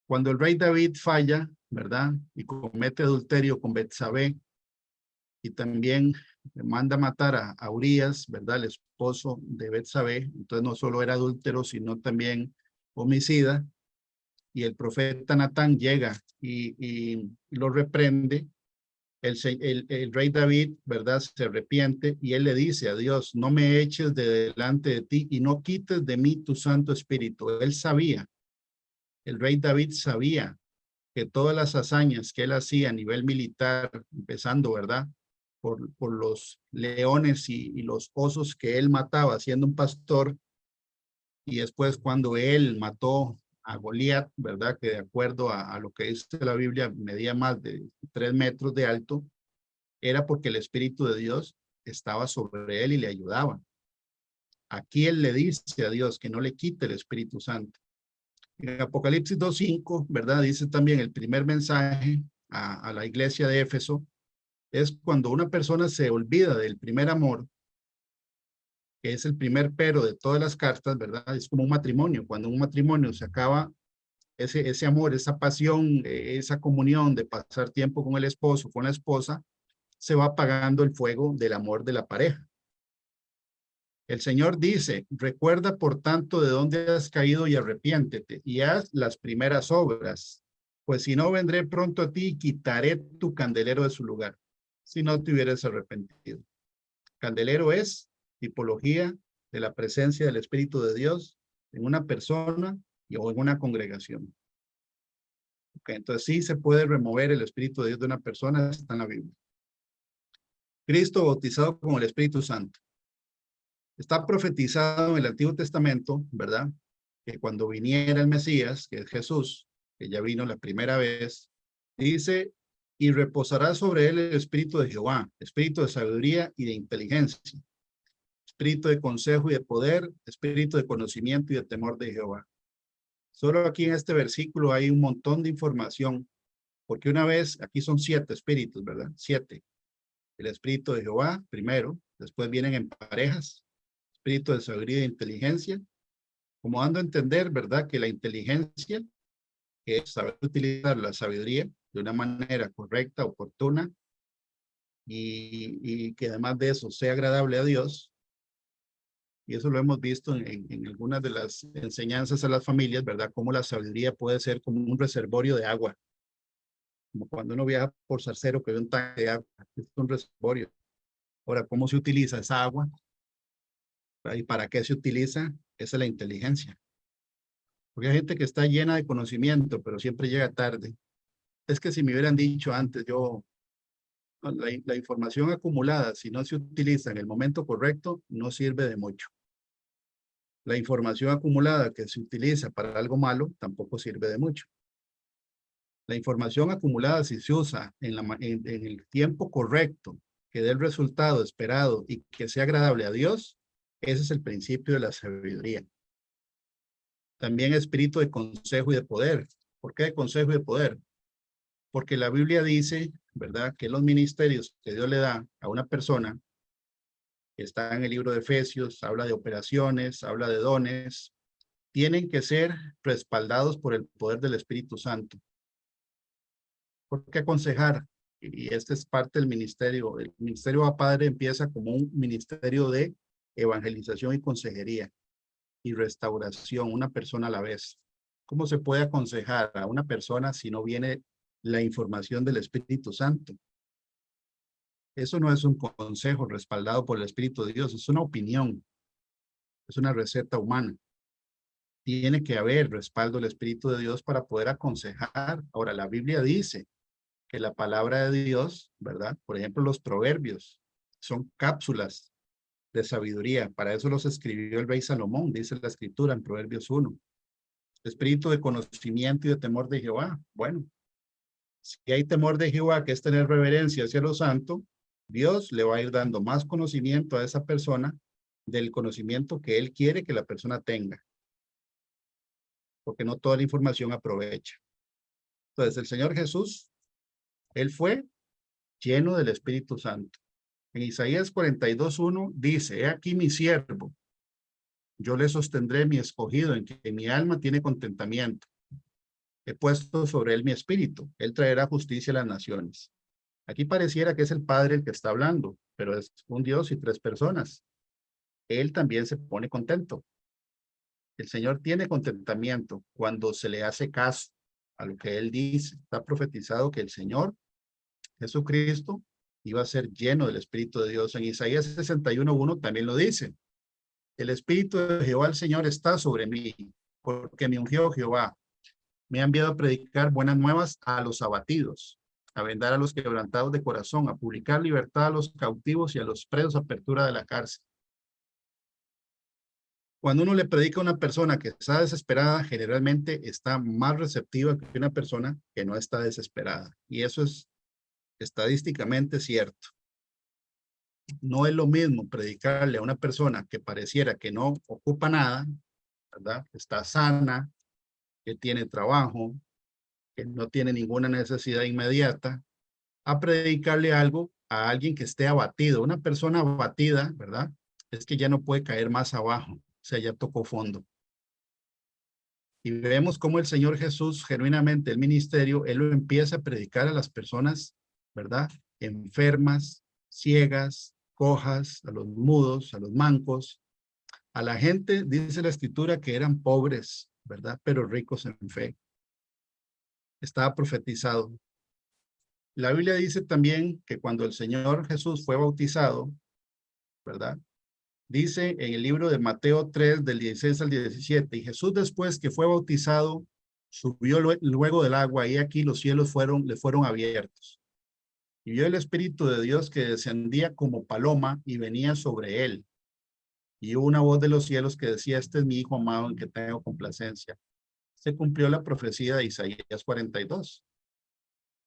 Cuando el rey David falla, ¿verdad? Y comete adulterio con Betsabé y también manda matar a Urías, ¿verdad? El esposo de Betsabé. Entonces no solo era adúltero, sino también homicida. Y el profeta Natán llega y lo reprende. El rey David, ¿verdad? Se arrepiente y él le dice a Dios, no me eches de delante de ti y no quites de mí tu Santo Espíritu. Él sabía, el rey David sabía que todas las hazañas que él hacía a nivel militar, empezando, ¿verdad? Por los leones y los osos que él mataba siendo un pastor, y después cuando él mató a Goliat, ¿verdad? Que de acuerdo a lo que dice la Biblia, medía más de 3 metros de alto, era porque el Espíritu de Dios estaba sobre él y le ayudaba. Aquí él le dice a Dios que no le quite el Espíritu Santo. En Apocalipsis 2:5, ¿verdad? Dice también el primer mensaje a la iglesia de Éfeso, es cuando una persona se olvida del primer amor, que es el primer pero de todas las cartas, ¿verdad? Es como un matrimonio. Cuando un matrimonio se acaba ese amor, esa pasión, esa comunión de pasar tiempo con el esposo, con la esposa, se va apagando el fuego del amor de la pareja. El Señor dice, recuerda por tanto de dónde has caído y arrepiéntete y haz las primeras obras, pues si no vendré pronto a ti y quitaré tu candelero de su lugar, si no te hubieras arrepentido. Candelero es tipología de la presencia del Espíritu de Dios en una persona o en una congregación. Okay, entonces sí se puede remover el Espíritu de Dios de una persona, está en la Biblia. Cristo bautizado con el Espíritu Santo. Está profetizado en el Antiguo Testamento, ¿verdad? Que cuando viniera el Mesías, que es Jesús, que ya vino la primera vez, dice, y reposará sobre él el Espíritu de Jehová, Espíritu de sabiduría y de inteligencia, Espíritu de consejo y de poder, Espíritu de conocimiento y de temor de Jehová. Solo aquí en este versículo hay un montón de información, porque una vez, aquí son 7 espíritus, ¿verdad? 7. El Espíritu de Jehová, primero, después vienen en parejas, Espíritu de sabiduría e inteligencia, como dando a entender, ¿verdad? Que la inteligencia, que es saber utilizar la sabiduría de una manera correcta, oportuna, y que además de eso sea agradable a Dios, y eso lo hemos visto en algunas de las enseñanzas a las familias, ¿verdad? Cómo la sabiduría puede ser como un reservorio de agua, como cuando uno viaja por Zarcero que ve un tanque de agua, es un reservorio. Ahora, ¿cómo se utiliza esa agua? ¿Y para qué se utiliza? Esa es la inteligencia. Porque hay gente que está llena de conocimiento, pero siempre llega tarde. Es que si me hubieran dicho antes, la información acumulada, si no se utiliza en el momento correcto, no sirve de mucho. La información acumulada que se utiliza para algo malo, tampoco sirve de mucho. La información acumulada, si se usa en el tiempo correcto, que dé el resultado esperado y que sea agradable a Dios, ese es el principio de la sabiduría. También espíritu de consejo y de poder. ¿Por qué de consejo y de poder? Porque la Biblia dice, ¿verdad?, que los ministerios que Dios le da a una persona, que está en el libro de Efesios, habla de operaciones, habla de dones, tienen que ser respaldados por el poder del Espíritu Santo. ¿Por qué aconsejar? Y este es parte del ministerio. El ministerio a padre empieza como un ministerio de evangelización y consejería y restauración, una persona a la vez. ¿Cómo se puede aconsejar a una persona si no viene la información del Espíritu Santo? Eso no es un consejo respaldado por el Espíritu de Dios, es una opinión, es una receta humana. Tiene que haber respaldo del Espíritu de Dios para poder aconsejar. Ahora, la Biblia dice que la palabra de Dios, ¿verdad? Por ejemplo, los proverbios son cápsulas de sabiduría. Para eso los escribió el rey Salomón, dice la escritura en Proverbios 1. Espíritu de conocimiento y de temor de Jehová. Bueno, si hay temor de Jehová, que es tener reverencia hacia lo santo, Dios le va a ir dando más conocimiento a esa persona del conocimiento que Él quiere que la persona tenga. Porque no toda la información aprovecha. Entonces, el Señor Jesús, Él fue lleno del Espíritu Santo. En Isaías 42:1 dice, he aquí mi siervo, yo le sostendré mi escogido, en que mi alma tiene contentamiento. He puesto sobre él mi espíritu, él traerá justicia a las naciones. Aquí pareciera que es el Padre el que está hablando, pero es un Dios y 3 personas. Él también se pone contento. El Señor tiene contentamiento cuando se le hace caso a lo que Él dice. Está profetizado que el Señor Jesucristo iba a ser lleno del Espíritu de Dios. En Isaías 61:1 también lo dice. El Espíritu de Jehová el Señor está sobre mí, porque me ungió Jehová. Me ha enviado a predicar buenas nuevas a los abatidos, a vendar a los quebrantados de corazón, a publicar libertad a los cautivos y a los presos, apertura de la cárcel. Cuando uno le predica a una persona que está desesperada, generalmente está más receptiva que una persona que no está desesperada. Y eso es estadísticamente cierto. No es lo mismo predicarle a una persona que pareciera que no ocupa nada, ¿verdad? Está sana, que tiene trabajo, que no tiene ninguna necesidad inmediata, a predicarle algo a alguien que esté abatido. Una persona abatida, ¿verdad? Es que ya no puede caer más abajo, o sea, ya tocó fondo. Y vemos cómo el Señor Jesús, genuinamente el ministerio, Él lo empieza a predicar a las personas, ¿verdad? Enfermas, ciegas, cojas, a los mudos, a los mancos, a la gente, dice la Escritura, que eran pobres, ¿verdad? Pero ricos en fe. Estaba profetizado. La Biblia dice también que cuando el Señor Jesús fue bautizado, ¿verdad? Dice en el libro de Mateo 3, del 16 al 17, y Jesús después que fue bautizado, subió luego del agua, y aquí los cielos le fueron abiertos. Y vio el Espíritu de Dios que descendía como paloma y venía sobre él. Y hubo una voz de los cielos que decía, este es mi Hijo amado en que tengo complacencia. Se cumplió la profecía de Isaías 42,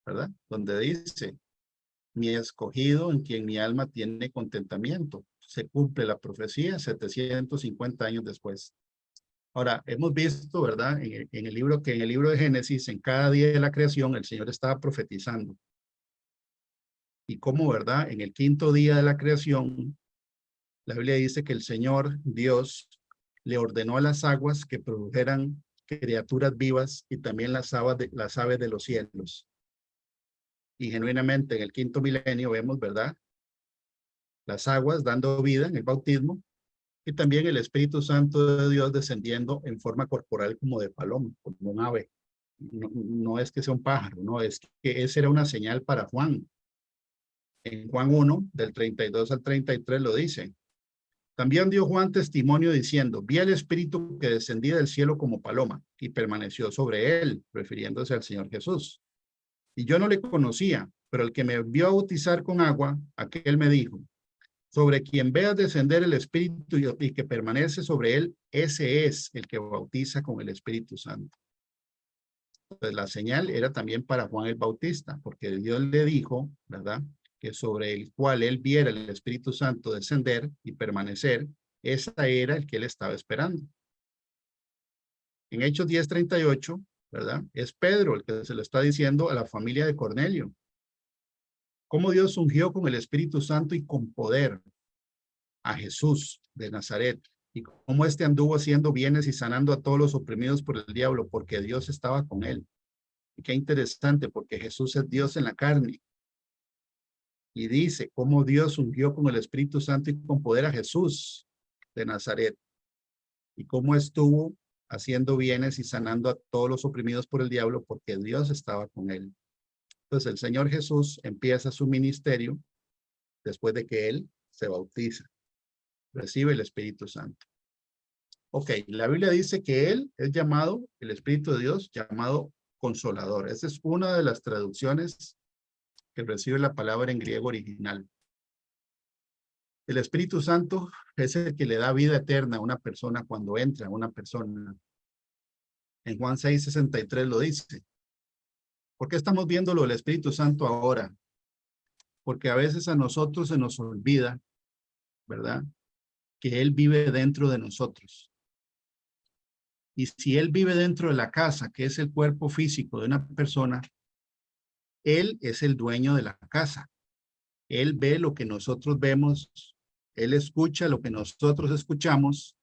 ¿verdad? Donde dice, mi escogido en quien mi alma tiene contentamiento. Se cumple la profecía 750 años después. Ahora, hemos visto, ¿verdad? En el libro de Génesis, en cada día de la creación, el Señor estaba profetizando. Y cómo, ¿verdad? En el 5.º día de la creación, la Biblia dice que el Señor Dios le ordenó a las aguas que produjeran criaturas vivas y también las aves de los cielos. Y genuinamente en el 5.º milenio vemos, ¿verdad? Las aguas dando vida en el bautismo y también el Espíritu Santo de Dios descendiendo en forma corporal como de paloma, como un ave. No es que sea un pájaro, no, es que esa era una señal para Juan. En Juan 1, del 32 al 33 lo dice. También dio Juan testimonio diciendo, vi al Espíritu que descendía del cielo como paloma y permaneció sobre él, refiriéndose al Señor Jesús. Y yo no le conocía, pero el que me vio a bautizar con agua, aquel me dijo, sobre quien veas descender el Espíritu y que permanece sobre él, ese es el que bautiza con el Espíritu Santo. Pues la señal era también para Juan el Bautista, porque Dios le dijo, ¿verdad?, que sobre el cual él viera el Espíritu Santo descender y permanecer, esa era el que él estaba esperando. En Hechos 10:38, ¿verdad?, es Pedro el que se lo está diciendo a la familia de Cornelio. Cómo Dios ungió con el Espíritu Santo y con poder a Jesús de Nazaret, y cómo éste anduvo haciendo bienes y sanando a todos los oprimidos por el diablo, porque Dios estaba con él. Y qué interesante, porque Jesús es Dios en la carne. Y dice cómo Dios ungió con el Espíritu Santo y con poder a Jesús de Nazaret, y cómo estuvo haciendo bienes y sanando a todos los oprimidos por el diablo, porque Dios estaba con él. Entonces el Señor Jesús empieza su ministerio después de que él se bautiza. Recibe el Espíritu Santo. Ok, la Biblia dice que él es llamado, el Espíritu de Dios, llamado Consolador. Esa es una de las traducciones que recibe la palabra en griego original. El Espíritu Santo es el que le da vida eterna a una persona cuando entra a una persona. En Juan 6:63 lo dice. ¿Por qué estamos viendo lo del Espíritu Santo ahora? Porque a veces a nosotros se nos olvida, ¿verdad? Que Él vive dentro de nosotros. Y si Él vive dentro de la casa, que es el cuerpo físico de una persona, Él es el dueño de la casa. Él ve lo que nosotros vemos, Él escucha lo que nosotros escuchamos,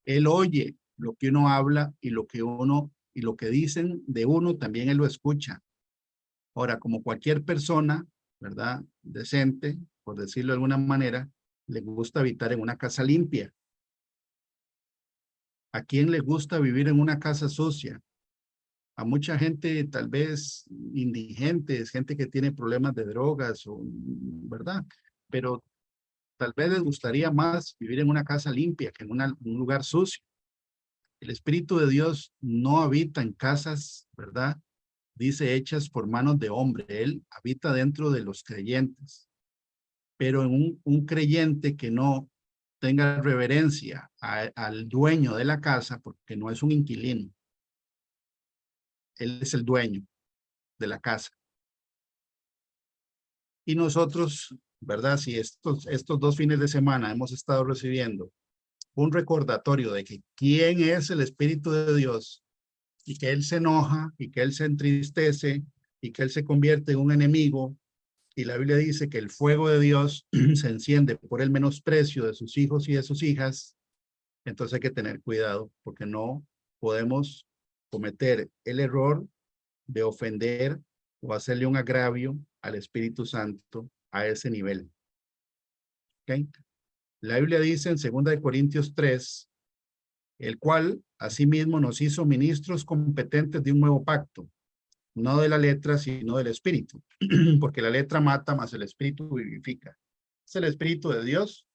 Él oye lo que uno habla y lo que dicen de uno también Él lo escucha. Ahora, como cualquier persona, ¿verdad? Decente, por decirlo de alguna manera, le gusta habitar en una casa limpia. ¿A quién le gusta vivir en una casa sucia? A mucha gente, tal vez indigentes, gente que tiene problemas de drogas, ¿verdad? Pero tal vez les gustaría más vivir en una casa limpia que en un lugar sucio. El Espíritu de Dios no habita en casas, ¿verdad? Dice hechas por manos de hombre. Él habita dentro de los creyentes. Pero en un creyente que no tenga reverencia al dueño de la casa, porque no es un inquilino, él es el dueño de la casa. Y nosotros, ¿verdad? Si estos 2 fines de semana hemos estado recibiendo un recordatorio de que quién es el Espíritu de Dios y que Él se enoja y que Él se entristece y que Él se convierte en un enemigo. Y la Biblia dice que el fuego de Dios se enciende por el menosprecio de sus hijos y de sus hijas. Entonces hay que tener cuidado porque no podemos cometer el error de ofender o hacerle un agravio al Espíritu Santo a ese nivel. ¿Okay? La Biblia dice en 2 Corintios 3, el cual asimismo nos hizo ministros competentes de un nuevo pacto, no de la letra, sino del Espíritu, porque la letra mata, mas el Espíritu vivifica. Es el Espíritu de Dios,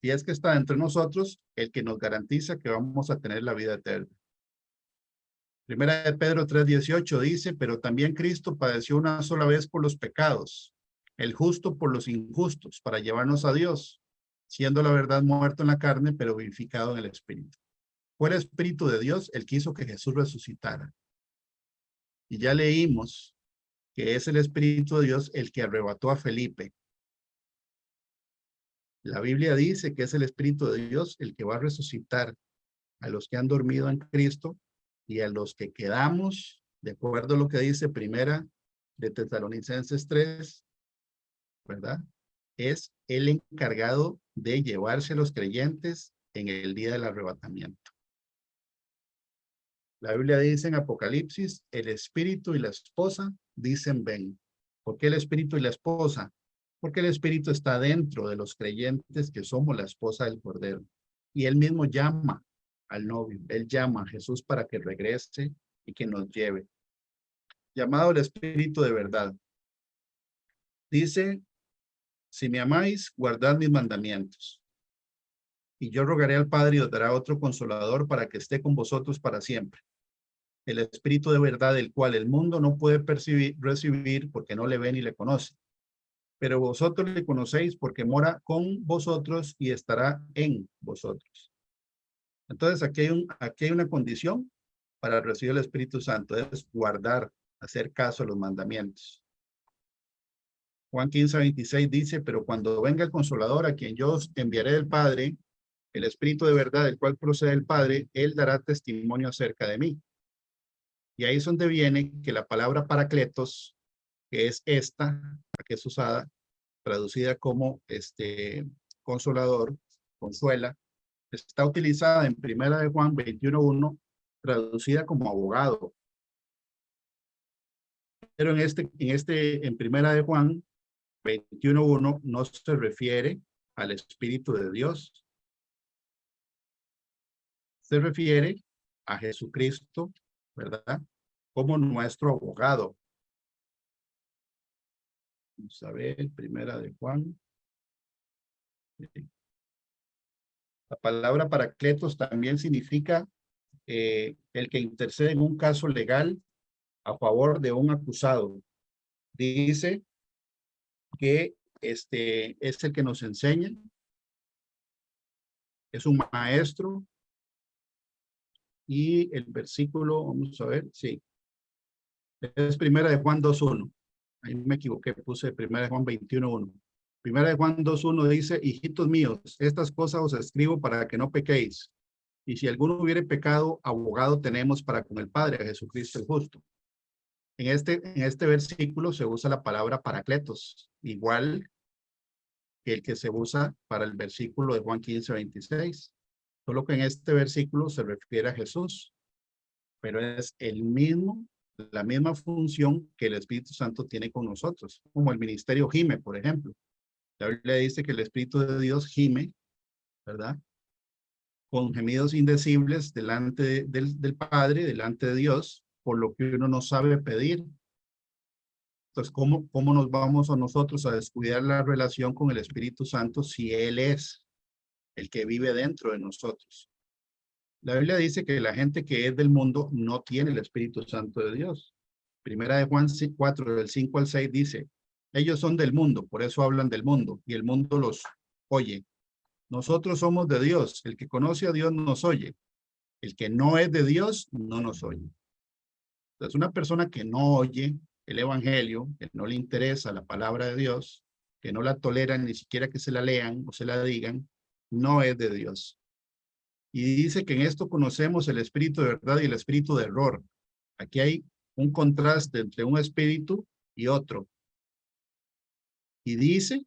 y es que está entre nosotros el que nos garantiza que vamos a tener la vida eterna. Primera de Pedro 3:18 dice, pero también Cristo padeció una sola vez por los pecados, el justo por los injustos, para llevarnos a Dios, siendo la verdad muerto en la carne, pero vivificado en el Espíritu. Fue el Espíritu de Dios el que hizo que Jesús resucitara. Y ya leímos que es el Espíritu de Dios el que arrebató a Felipe. La Biblia dice que es el Espíritu de Dios el que va a resucitar a los que han dormido en Cristo y a los que quedamos, de acuerdo a lo que dice Primera de Tesalonicenses 3, ¿verdad? Es el encargado de llevarse a los creyentes en el día del arrebatamiento. La Biblia dice en Apocalipsis, el espíritu y la esposa dicen ven. ¿Por qué el espíritu y la esposa? Porque el espíritu está dentro de los creyentes que somos la esposa del Cordero. Y él mismo llama al novio. Él llama a Jesús para que regrese y que nos lleve. Llamado el espíritu de verdad. Dice, si me amáis, guardad mis mandamientos. Y yo rogaré al Padre y os dará otro consolador para que esté con vosotros para siempre. El Espíritu de verdad, el cual el mundo no puede recibir porque no le ve ni le conoce. Pero vosotros le conocéis porque mora con vosotros y estará en vosotros. Entonces aquí hay una condición para recibir el Espíritu Santo, es guardar, hacer caso a los mandamientos. Juan 15:26 dice, pero cuando venga el Consolador, a quien yo os enviaré del Padre, el Espíritu de verdad, el cual procede del Padre, él dará testimonio acerca de mí. Y ahí es donde viene que la palabra paracletos, que es esta, que es usada, traducida como consolador, consuela, está utilizada en Primera de Juan 21:1, traducida como abogado. Pero en Primera de Juan 21:1 no se refiere al Espíritu de Dios. Se refiere a Jesucristo, ¿verdad? Como nuestro abogado. Vamos a ver, Primera de Juan La palabra paracletos también significa el que intercede en un caso legal a favor de un acusado. Dice que es el que nos enseña, es un maestro, y el versículo, vamos a ver, sí, es Primera de Juan 2:1. Ahí me equivoqué, puse Primera de Juan 21:1. Primera de Juan 2:1 dice: hijitos míos, estas cosas os escribo para que no pequéis. Y si alguno hubiere pecado, abogado tenemos para con el Padre, a Jesucristo el justo. En este versículo se usa la palabra paracletos, igual que el que se usa para el versículo de Juan 15:26. Solo que en este versículo se refiere a Jesús, pero es la misma función que el Espíritu Santo tiene con nosotros, como el ministerio gime, por ejemplo. La Biblia dice que el Espíritu de Dios gime, ¿verdad? Con gemidos indecibles delante del Padre, delante de Dios, por lo que uno no sabe pedir. Entonces, ¿cómo nos vamos a nosotros a descuidar la relación con el Espíritu Santo si Él es el que vive dentro de nosotros? La Biblia dice que la gente que es del mundo no tiene el Espíritu Santo de Dios. Primera de Juan 4, del 5 al 6 dice: ellos son del mundo, por eso hablan del mundo, y el mundo los oye. Nosotros somos de Dios, el que conoce a Dios nos oye, el que no es de Dios no nos oye. Entonces, una persona que no oye el evangelio, que no le interesa la palabra de Dios, que no la tolera ni siquiera que se la lean o se la digan, no es de Dios. Y dice que en esto conocemos el espíritu de verdad y el espíritu de error. Aquí hay un contraste entre un espíritu y otro. Y dice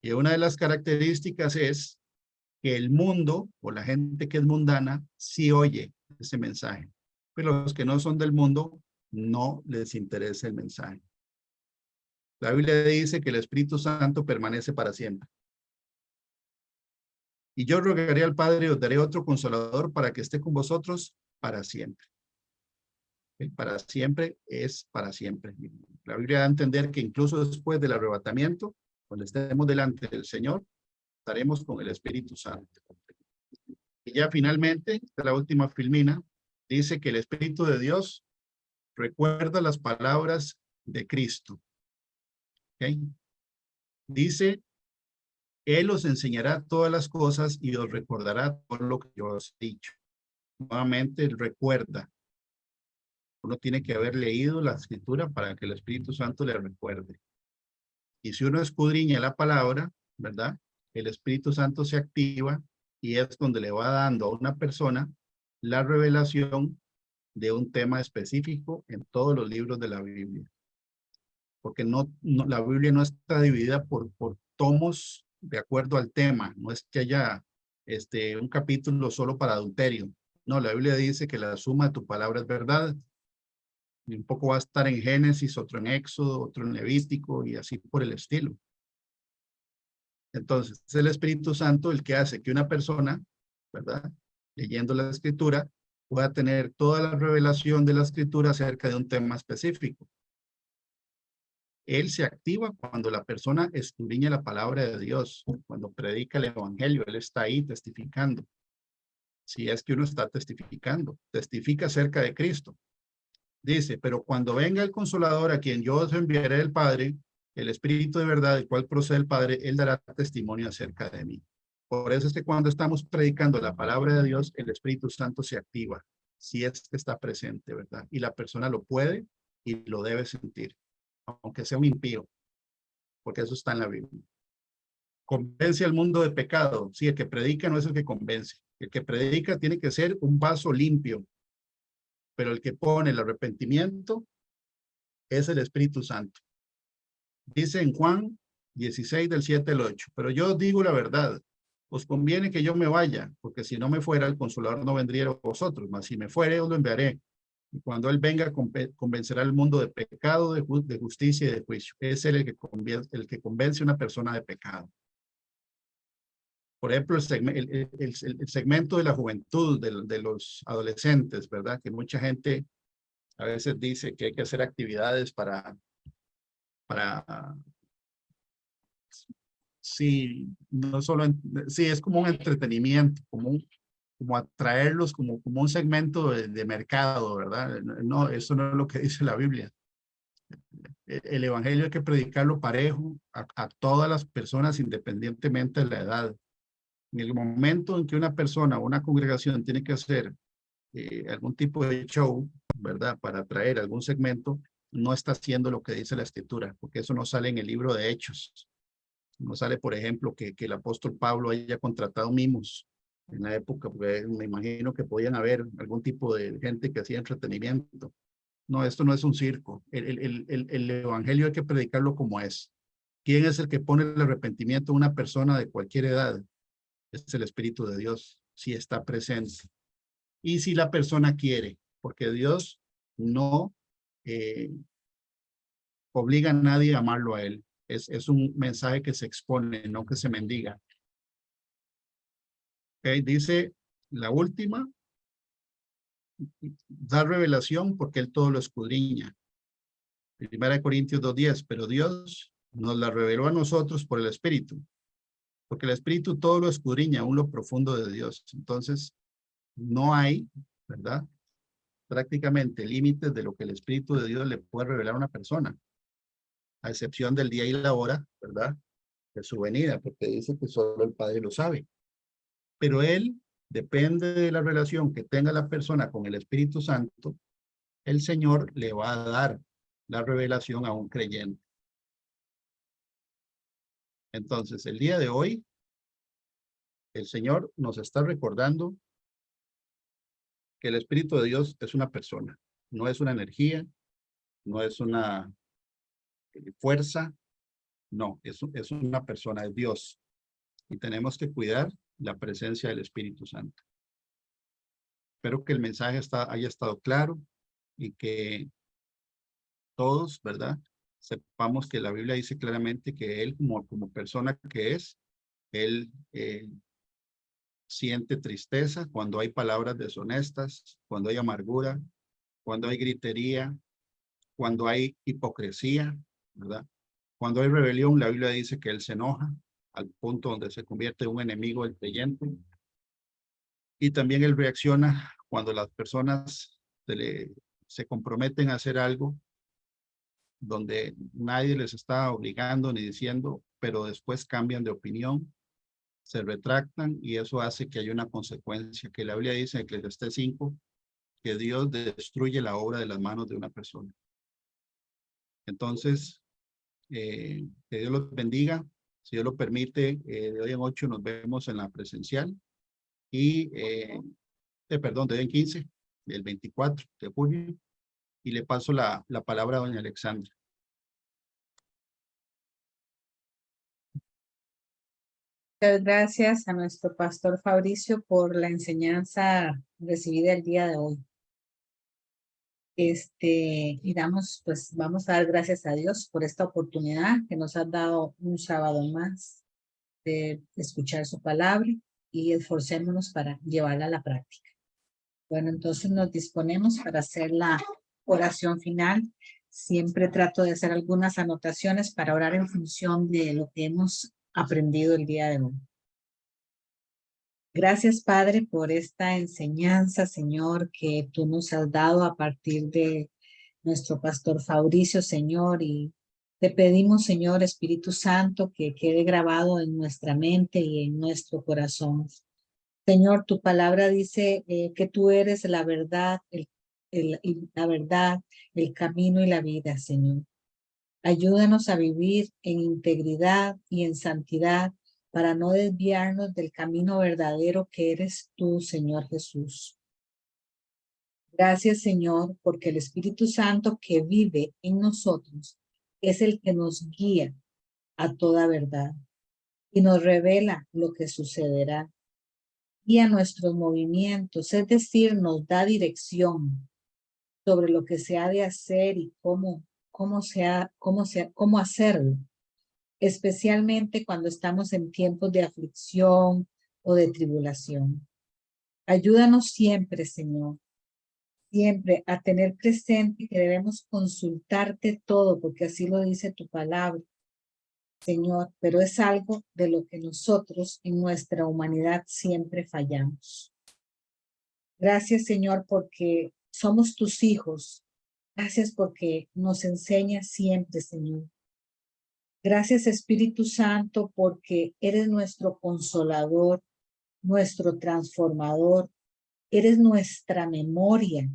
que una de las características es que el mundo o la gente que es mundana sí oye ese mensaje, pero los que no son del mundo no les interesa el mensaje. La Biblia dice que el Espíritu Santo permanece para siempre. Y yo rogaré al Padre y os daré otro consolador para que esté con vosotros para siempre. El para siempre es para siempre. La Biblia da a entender que incluso después del arrebatamiento, cuando estemos delante del Señor, estaremos con el Espíritu Santo. Y ya finalmente, la última filmina, dice que el Espíritu de Dios recuerda las palabras de Cristo. ¿Okay? Dice: Él os enseñará todas las cosas y os recordará todo lo que yo os he dicho. Nuevamente, recuerda. Uno tiene que haber leído la escritura para que el Espíritu Santo le recuerde. Y si uno escudriña la palabra, ¿verdad? El Espíritu Santo se activa y es donde le va dando a una persona la revelación de un tema específico en todos los libros de la Biblia. Porque la Biblia no está dividida por tomos de acuerdo al tema. No es que haya un capítulo solo para adulterio. No, la Biblia dice que la suma de tu palabra es verdad. Y un poco va a estar en Génesis, otro en Éxodo, otro en Levítico y así por el estilo. Entonces, es el Espíritu Santo el que hace que una persona, ¿verdad? Leyendo la escritura, pueda tener toda la revelación de la escritura acerca de un tema específico. Él se activa cuando la persona escudriña la palabra de Dios, cuando predica el evangelio, él está ahí testificando. Si es que uno está testificando, testifica acerca de Cristo. Dice: pero cuando venga el Consolador, a quien yo os enviaré del Padre, el Espíritu de verdad, el cual procede del Padre, él dará testimonio acerca de mí. Por eso es que cuando estamos predicando la palabra de Dios, el Espíritu Santo se activa, si es que está presente, ¿verdad? Y la persona lo puede y lo debe sentir, aunque sea un impío, porque eso está en la Biblia. Convence al mundo de pecado. Sí, el que predica no es el que convence. El que predica tiene que ser un vaso limpio, pero el que pone el arrepentimiento es el Espíritu Santo. Dice en Juan 16, del 7 al 8, pero yo os digo la verdad, os conviene que yo me vaya, porque si no me fuera, el Consolador no vendría a vosotros, mas si me fuere, os lo enviaré. Y cuando él venga, convencerá al mundo de pecado, de justicia y de juicio. Es él el que convence a una persona de pecado. Por ejemplo, el segmento de la juventud, de los adolescentes, ¿verdad? Que mucha gente a veces dice que hay que hacer actividades para sí, no solo, sí, es como un entretenimiento, como atraerlos como un segmento de mercado, ¿verdad? No, eso no es lo que dice la Biblia. El evangelio hay que predicarlo parejo a todas las personas independientemente de la edad. En el momento en que una persona o una congregación tiene que hacer algún tipo de show, ¿verdad? Para atraer algún segmento, no está haciendo lo que dice la escritura, porque eso no sale en el libro de Hechos. No sale, por ejemplo, que el apóstol Pablo haya contratado mimos en la época, porque me imagino que podían haber algún tipo de gente que hacía entretenimiento. No, esto no es un circo. El evangelio hay que predicarlo como es. ¿Quién es el que pone el arrepentimiento a una persona de cualquier edad? Es el Espíritu de Dios, si está presente. Y si la persona quiere, porque Dios no eh, obliga a nadie a amarlo a Él. Es un mensaje que se expone, no que se mendiga. Okay, dice la última, da revelación porque Él todo lo escudriña. 1 Corintios 2:10, pero Dios nos la reveló a nosotros por el Espíritu, porque el Espíritu todo lo escudriña, aún lo profundo de Dios. Entonces, no hay, ¿verdad? Prácticamente límites de lo que el Espíritu de Dios le puede revelar a una persona, a excepción del día y la hora, ¿verdad? De su venida, porque dice que solo el Padre lo sabe. Pero Él, depende de la relación que tenga la persona con el Espíritu Santo, el Señor le va a dar la revelación a un creyente. Entonces, el día de hoy, el Señor nos está recordando que el Espíritu de Dios es una persona, no es una energía, no es una fuerza, no, es una persona, es Dios. Y tenemos que cuidar la presencia del Espíritu Santo. Espero que el mensaje haya estado claro y que todos, ¿verdad? Sepamos que la Biblia dice claramente que Él como persona que es, Él siente tristeza cuando hay palabras deshonestas, cuando hay amargura, cuando hay gritería, cuando hay hipocresía, ¿verdad? Cuando hay rebelión, la Biblia dice que Él se enoja al punto donde se convierte en un enemigo del creyente. Y también Él reacciona cuando las personas se comprometen a hacer algo donde nadie les está obligando ni diciendo, pero después cambian de opinión, se retractan y eso hace que haya una consecuencia, que la Biblia dice en Eclesiastés 5, que Dios destruye la obra de las manos de una persona. Entonces, que Dios los bendiga. Si Dios lo permite, de hoy en 8 nos vemos en la presencial y, perdón, de hoy en 15, el 24 de junio, y le paso la palabra a doña Alexandra.
Muchas gracias a nuestro pastor Fabricio por la enseñanza recibida el día de hoy. Y pues vamos a dar gracias a Dios por esta oportunidad que nos ha dado un sábado más de escuchar su palabra y esforcémonos para llevarla a la práctica. Bueno, entonces nos disponemos para hacer la oración final. Siempre trato de hacer algunas anotaciones para orar en función de lo que hemos aprendido el día de hoy. Gracias, Padre, por esta enseñanza, Señor, que tú nos has dado a partir de nuestro pastor Fabricio, Señor, y te pedimos, Señor, Espíritu Santo, que quede grabado en nuestra mente y en nuestro corazón. Señor, tu palabra dice que tú eres la verdad, la verdad, el camino y la vida, Señor. Ayúdanos a vivir en integridad y en santidad para no desviarnos del camino verdadero que eres tú, Señor Jesús. Gracias, Señor, porque el Espíritu Santo que vive en nosotros es el que nos guía a toda verdad y nos revela lo que sucederá. Guía nuestros movimientos, es decir, nos da dirección sobre lo que se ha de hacer y cómo hacerlo, especialmente cuando estamos en tiempos de aflicción o de tribulación. Ayúdanos siempre, Señor, siempre a tener presente que debemos consultarte todo, porque así lo dice tu palabra. Señor, pero es algo de lo que nosotros en nuestra humanidad siempre fallamos. Gracias, Señor, porque somos tus hijos. Gracias porque nos enseñas siempre, Señor. Gracias, Espíritu Santo, porque eres nuestro consolador, nuestro transformador. Eres nuestra memoria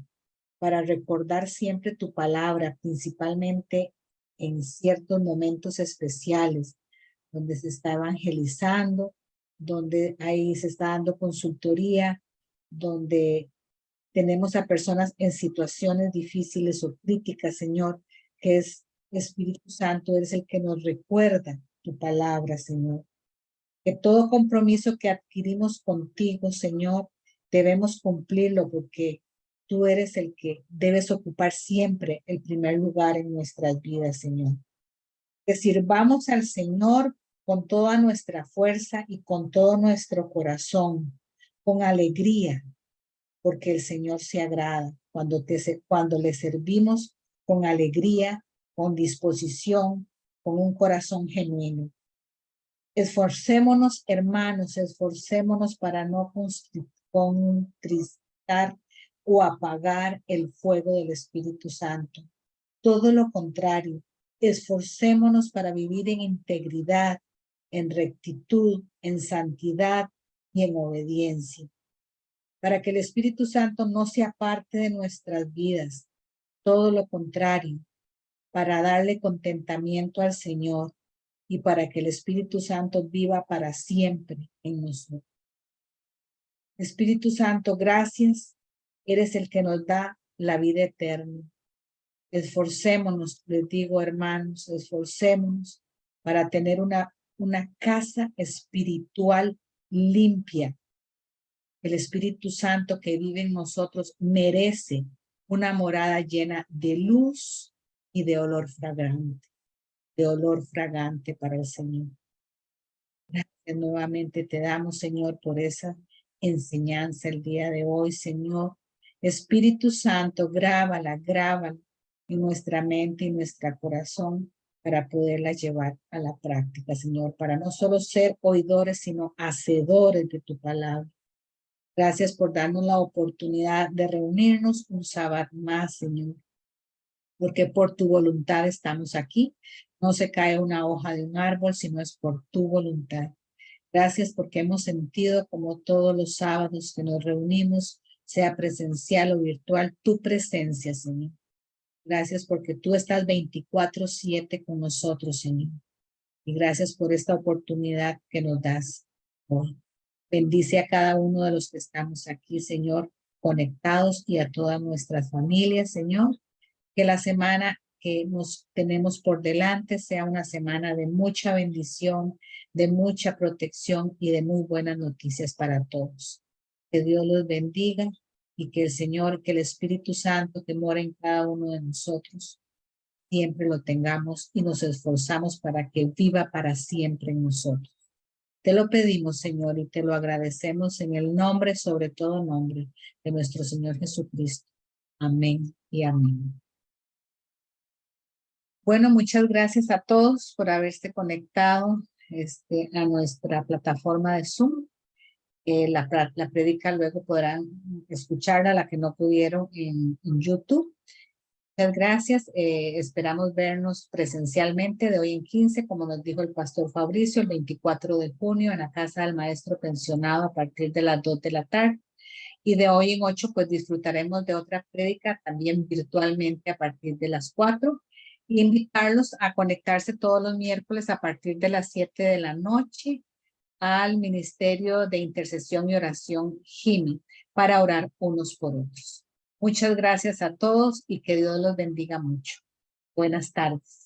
para recordar siempre tu palabra, principalmente en ciertos momentos especiales, donde se está evangelizando, donde ahí se está dando consultoría, donde tenemos a personas en situaciones difíciles o críticas, Señor, que es Espíritu Santo, eres el que nos recuerda tu palabra, Señor. Que todo compromiso que adquirimos contigo, Señor, debemos cumplirlo porque tú eres el que debes ocupar siempre el primer lugar en nuestras vidas, Señor. Que sirvamos al Señor con toda nuestra fuerza y con todo nuestro corazón, con alegría, porque el Señor se agrada cuando le servimos con alegría, con disposición, con un corazón genuino. Esforcémonos, hermanos, esforcémonos para no contristar o apagar el fuego del Espíritu Santo. Todo lo contrario, esforcémonos para vivir en integridad, en rectitud, en santidad y en obediencia, para que el Espíritu Santo no sea parte de nuestras vidas. Todo lo contrario, para darle contentamiento al Señor y para que el Espíritu Santo viva para siempre en nosotros. Espíritu Santo, gracias. Eres el que nos da la vida eterna. Esforcémonos, les digo, hermanos, esforcémonos para tener una casa espiritual limpia. El Espíritu Santo que vive en nosotros merece una morada llena de luz y de olor fragante para el Señor. Gracias nuevamente te damos, Señor, por esa enseñanza el día de hoy, Señor. Espíritu Santo, grábala en nuestra mente y nuestro corazón para poderla llevar a la práctica, Señor, para no solo ser oidores, sino hacedores de tu palabra. Gracias por darnos la oportunidad de reunirnos un sábado más, Señor, porque por tu voluntad estamos aquí. No se cae una hoja de un árbol, sino es por tu voluntad. Gracias porque hemos sentido como todos los sábados que nos reunimos, sea presencial o virtual, tu presencia, Señor. Gracias porque tú estás 24/7 con nosotros, Señor. Y gracias por esta oportunidad que nos das hoy. Bendice a cada uno de los que estamos aquí, Señor, conectados y a todas nuestras familias, Señor. Que la semana que nos tenemos por delante sea una semana de mucha bendición, de mucha protección y de muy buenas noticias para todos. Que Dios los bendiga y que el Señor, que el Espíritu Santo que mora en cada uno de nosotros, siempre lo tengamos y nos esforzamos para que viva para siempre en nosotros. Te lo pedimos, Señor, y te lo agradecemos en el nombre, sobre todo nombre, de nuestro Señor Jesucristo. Amén y amén. Bueno, muchas gracias a todos por haberse conectado a nuestra plataforma de Zoom. La prédica luego podrán escucharla, la que no pudieron en YouTube. Muchas gracias. Esperamos vernos presencialmente de hoy en 15, como nos dijo el pastor Fabricio, el 24 de junio en la casa del maestro pensionado a partir de las 2 de la tarde. Y de hoy en 8, pues disfrutaremos de otra prédica también virtualmente a partir de las 4. Y invitarlos a conectarse todos los miércoles a partir de las 7 de la noche al Ministerio de Intercesión y Oración JIMI para orar unos por otros. Muchas gracias a todos y que Dios los bendiga mucho. Buenas tardes.